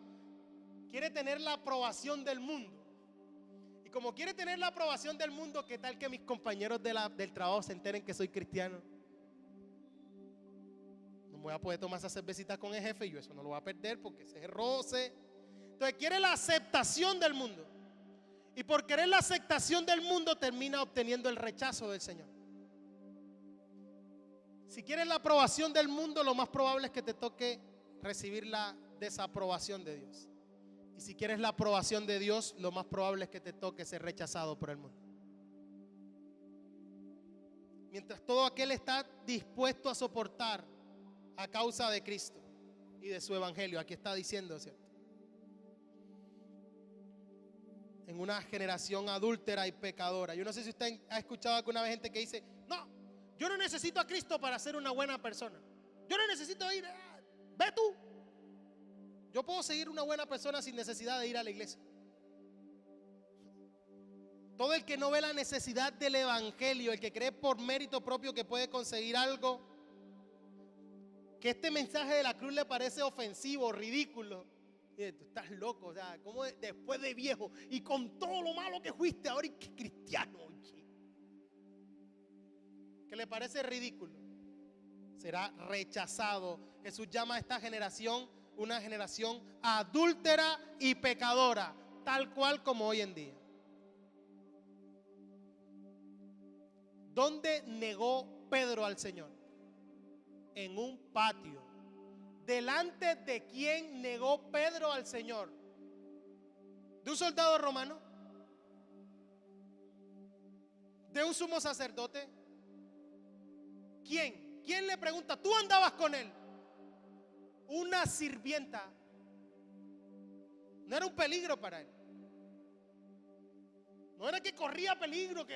Quiere tener la aprobación del mundo. Y como quiere tener la aprobación del mundo, ¿qué tal que mis compañeros del trabajo se enteren que soy cristiano? No me voy a poder tomar esa cervecita con el jefe y yo eso no lo voy a perder porque ese es roce. Entonces quiere la aceptación del mundo. Y por querer la aceptación del mundo termina obteniendo el rechazo del Señor. Si quieres la aprobación del mundo, lo más probable es que te toque recibir la desaprobación de Dios. Y si quieres la aprobación de Dios, lo más probable es que te toque ser rechazado por el mundo. Mientras todo aquel está dispuesto a soportar a causa de Cristo y de su evangelio, aquí está diciendo, ¿cierto? En una generación adúltera y pecadora. Yo no sé si usted ha escuchado alguna vez gente que dice, no, yo no necesito a Cristo para ser una buena persona. Yo no necesito ir, ve tú. Yo puedo seguir una buena persona sin necesidad de ir a la iglesia. Todo el que no ve la necesidad del evangelio, el que cree por mérito propio que puede conseguir algo, que este mensaje de la cruz le parece ofensivo, ridículo. Tú estás loco, o sea, como después de viejo y con todo lo malo que fuiste, ahora es cristiano, oye. Que le parece ridículo, será rechazado. Jesús llama a esta generación una generación adúltera y pecadora, tal cual como hoy en día. ¿Dónde negó Pedro al Señor? En un patio. ¿Delante de quién negó Pedro al Señor? ¿De un soldado romano? ¿De un sumo sacerdote? ¿Quién? ¿Quién le pregunta? ¿Tú andabas con él? Una sirvienta. No era un peligro para él. No era que corría peligro,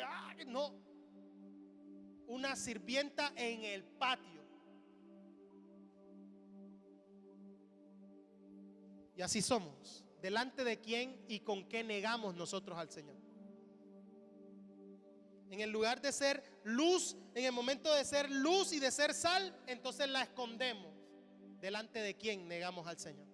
no. Una sirvienta en el patio. Y así somos delante de quién y con qué negamos nosotros al Señor. En el lugar de ser luz, en el momento de ser luz y de ser sal, entonces la escondemos. ¿Delante de quién negamos al Señor?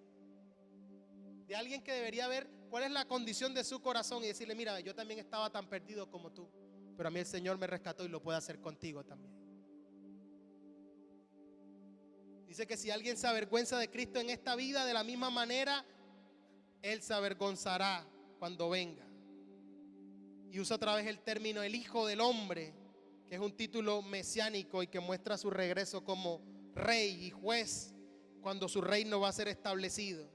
De alguien que debería ver cuál es la condición de su corazón y decirle: mira, yo también estaba tan perdido como tú, pero a mí el Señor me rescató y lo puede hacer contigo también. Dice que si alguien se avergüenza de Cristo en esta vida, de la misma manera Él se avergonzará cuando venga. Y usa otra vez el término el Hijo del Hombre, que es un título mesiánico y que muestra su regreso como rey y juez cuando su reino va a ser establecido.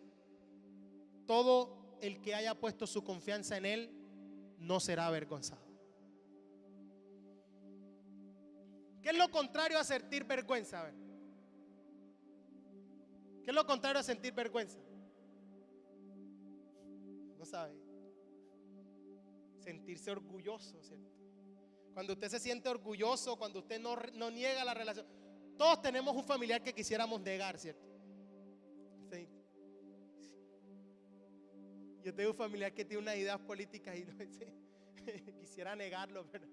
Todo el que haya puesto su confianza en Él no será avergonzado. ¿Qué es lo contrario a sentir vergüenza? A ver. ¿Qué es lo contrario a sentir vergüenza? No sabe. Sentirse orgulloso, ¿cierto? Cuando usted se siente orgulloso, cuando usted no niega la relación. Todos tenemos un familiar que quisiéramos negar, ¿cierto? Sí. Yo tengo un familiar que tiene unas ideas políticas y no, quisiera negarlo, pero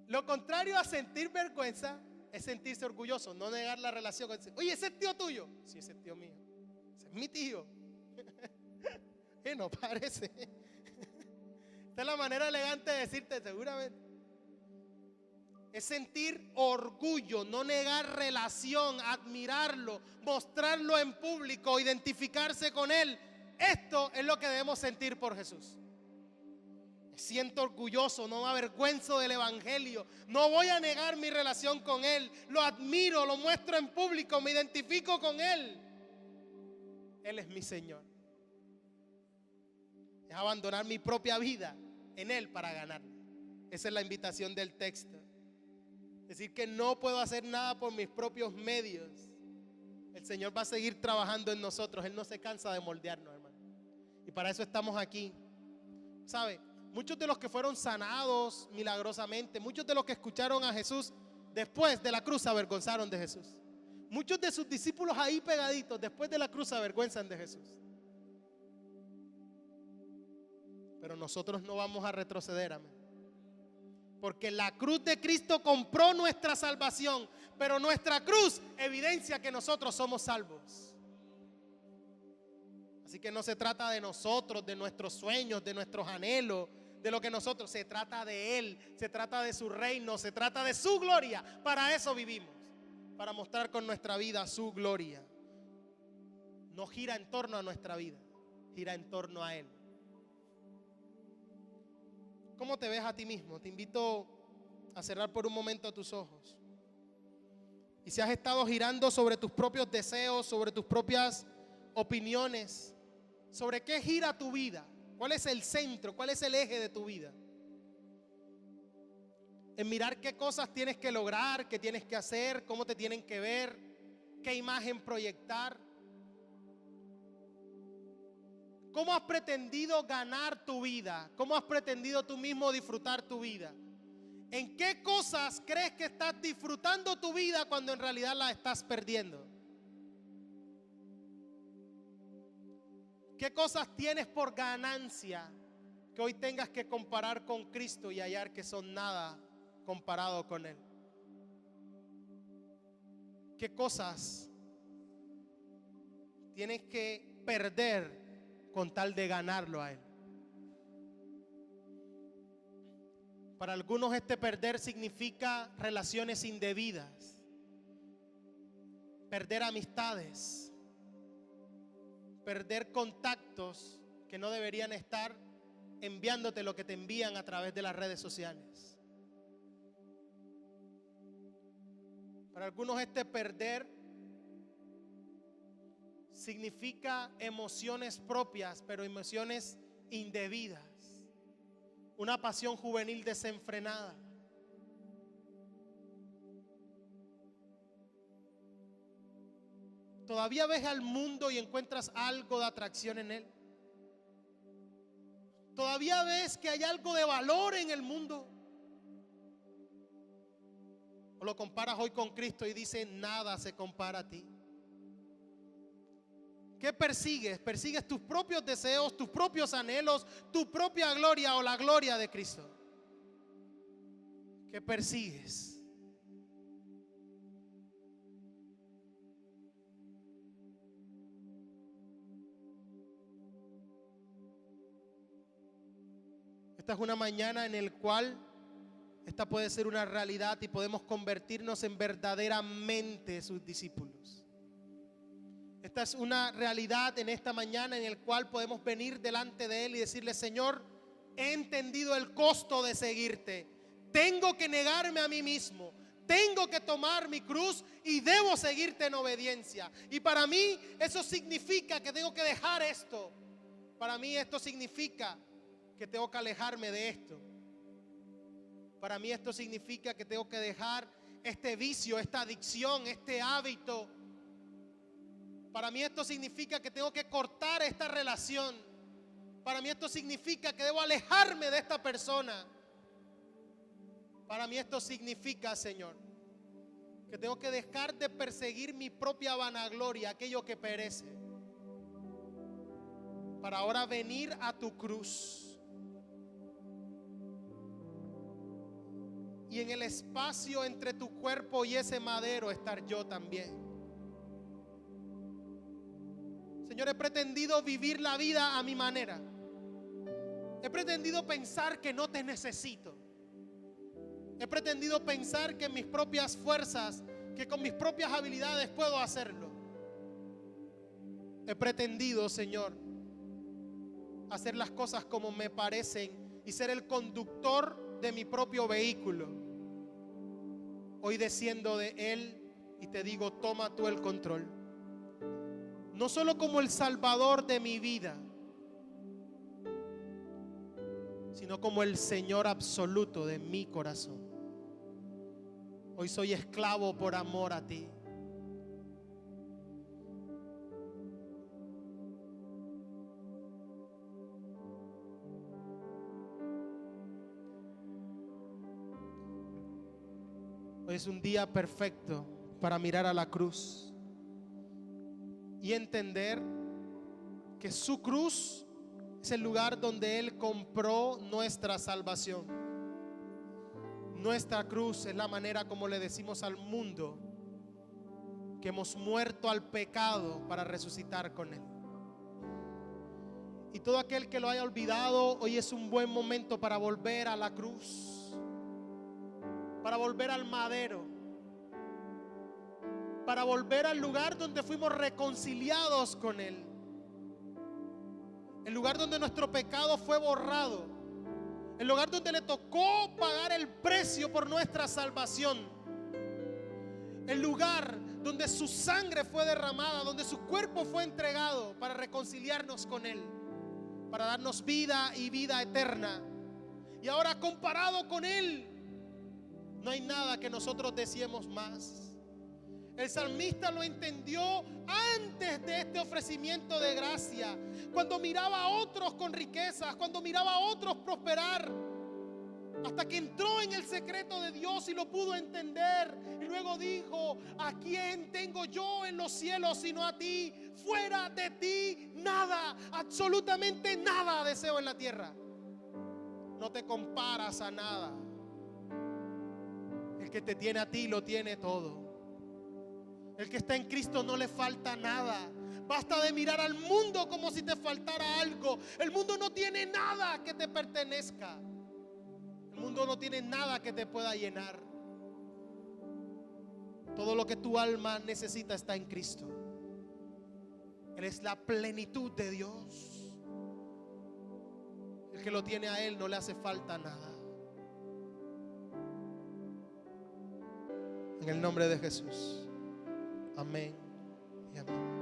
lo contrario a sentir vergüenza es sentirse orgulloso, no negar la relación. Oye, ¿ese es tío tuyo? Sí, ese es tío mío. Ese es mi tío. No parece. Esta es la manera elegante de decirte, seguramente. Es sentir orgullo, no negar relación, admirarlo, mostrarlo en público, identificarse con Él. Esto es lo que debemos sentir por Jesús. Me siento orgulloso, no me avergüenzo del Evangelio, no voy a negar mi relación con Él, lo admiro, lo muestro en público, me identifico con Él. Él es mi Señor. Es abandonar mi propia vida en Él para ganarla. Esa es la invitación del texto. Decir que no puedo hacer nada por mis propios medios. El Señor va a seguir trabajando en nosotros. Él no se cansa de moldearnos, hermano. Y para eso estamos aquí. ¿Sabe? Muchos de los que fueron sanados milagrosamente, muchos de los que escucharon a Jesús después de la cruz se avergonzaron de Jesús. Muchos de sus discípulos ahí pegaditos después de la cruz se avergüenzan de Jesús. Pero nosotros no vamos a retroceder, amén. Porque la cruz de Cristo compró nuestra salvación, pero nuestra cruz evidencia que nosotros somos salvos. Así que no se trata de nosotros, de nuestros sueños, de nuestros anhelos, de lo que nosotros, se trata de Él, se trata de su reino, se trata de su gloria. Para eso vivimos, para mostrar con nuestra vida su gloria. No gira en torno a nuestra vida, gira en torno a Él. ¿Cómo te ves a ti mismo? Te invito a cerrar por un momento tus ojos. Y si has estado girando sobre tus propios deseos, sobre tus propias opiniones, sobre qué gira tu vida, cuál es el centro, cuál es el eje de tu vida, en mirar qué cosas tienes que lograr, qué tienes que hacer, cómo te tienen que ver, qué imagen proyectar. ¿Cómo has pretendido ganar tu vida? ¿Cómo has pretendido tú mismo disfrutar tu vida? ¿En qué cosas crees que estás disfrutando tu vida cuando en realidad la estás perdiendo? ¿Qué cosas tienes por ganancia que hoy tengas que comparar con Cristo y hallar que son nada comparado con Él? ¿Qué cosas tienes que perder con tal de ganarlo a Él? Para algunos este perder significa relaciones indebidas, perder amistades, perder contactos que no deberían estar enviándote lo que te envían a través de las redes sociales. Para algunos este perder significa emociones propias, pero emociones indebidas. Una pasión juvenil desenfrenada. ¿Todavía ves al mundo y encuentras algo de atracción en él? ¿Todavía ves que hay algo de valor en el mundo? ¿O lo comparas hoy con Cristo y dices nada se compara a ti? ¿Qué persigues? ¿Persigues tus propios deseos, tus propios anhelos, tu propia gloria o la gloria de Cristo? ¿Qué persigues? Esta es una mañana en la cual esta puede ser una realidad y podemos convertirnos en verdaderamente sus discípulos. Esta es una realidad en esta mañana en la cual podemos venir delante de Él y decirle: Señor, he entendido el costo de seguirte. Tengo que negarme a mí mismo. Tengo que tomar mi cruz y debo seguirte en obediencia. Y para mí eso significa que tengo que dejar esto. Para mí esto significa que tengo que alejarme de esto. Para mí esto significa que tengo que dejar este vicio, esta adicción, este hábito. Para mí esto significa que tengo que cortar esta relación. Para mí esto significa que debo alejarme de esta persona. Para mí esto significa, Señor, que tengo que dejar de perseguir mi propia vanagloria, aquello que perece, para ahora venir a tu cruz. Y en el espacio entre tu cuerpo y ese madero estar yo también. Señor, he pretendido vivir la vida a mi manera. He pretendido pensar que no te necesito. He pretendido pensar que en mis propias fuerzas, que con mis propias habilidades puedo hacerlo. He pretendido, Señor, hacer las cosas como me parecen y ser el conductor de mi propio vehículo. Hoy desciendo de él y te digo: toma tú el control. No solo como el salvador de mi vida, sino como el Señor absoluto de mi corazón. Hoy soy esclavo por amor a ti. Hoy es un día perfecto para mirar a la cruz y entender que su cruz es el lugar donde Él compró nuestra salvación. Nuestra cruz es la manera como le decimos al mundo que hemos muerto al pecado para resucitar con Él. Y todo aquel que lo haya olvidado, hoy es un buen momento para volver a la cruz, para volver al madero, para volver al lugar donde fuimos reconciliados con Él, el lugar donde nuestro pecado fue borrado, el lugar donde le tocó pagar el precio por nuestra salvación, el lugar donde su sangre fue derramada, donde su cuerpo fue entregado para reconciliarnos con Él, para darnos vida y vida eterna. Y ahora, comparado con Él, no hay nada que nosotros deseemos más. El salmista lo entendió antes de este ofrecimiento de gracia, cuando miraba a otros con riquezas, cuando miraba a otros prosperar, hasta que entró en el secreto de Dios y lo pudo entender. Y luego dijo: ¿a quién tengo yo en los cielos sino a ti? Fuera de ti nada, absolutamente nada deseo en la tierra. No te comparas a nada. El que te tiene a ti lo tiene todo. El que está en Cristo no le falta nada. Basta de mirar al mundo como si te faltara algo. El mundo no tiene nada que te pertenezca. El mundo no tiene nada que te pueda llenar. Todo lo que tu alma necesita está en Cristo. Él es la plenitud de Dios. El que lo tiene a Él no le hace falta nada. En el nombre de Jesús. Amén y amén.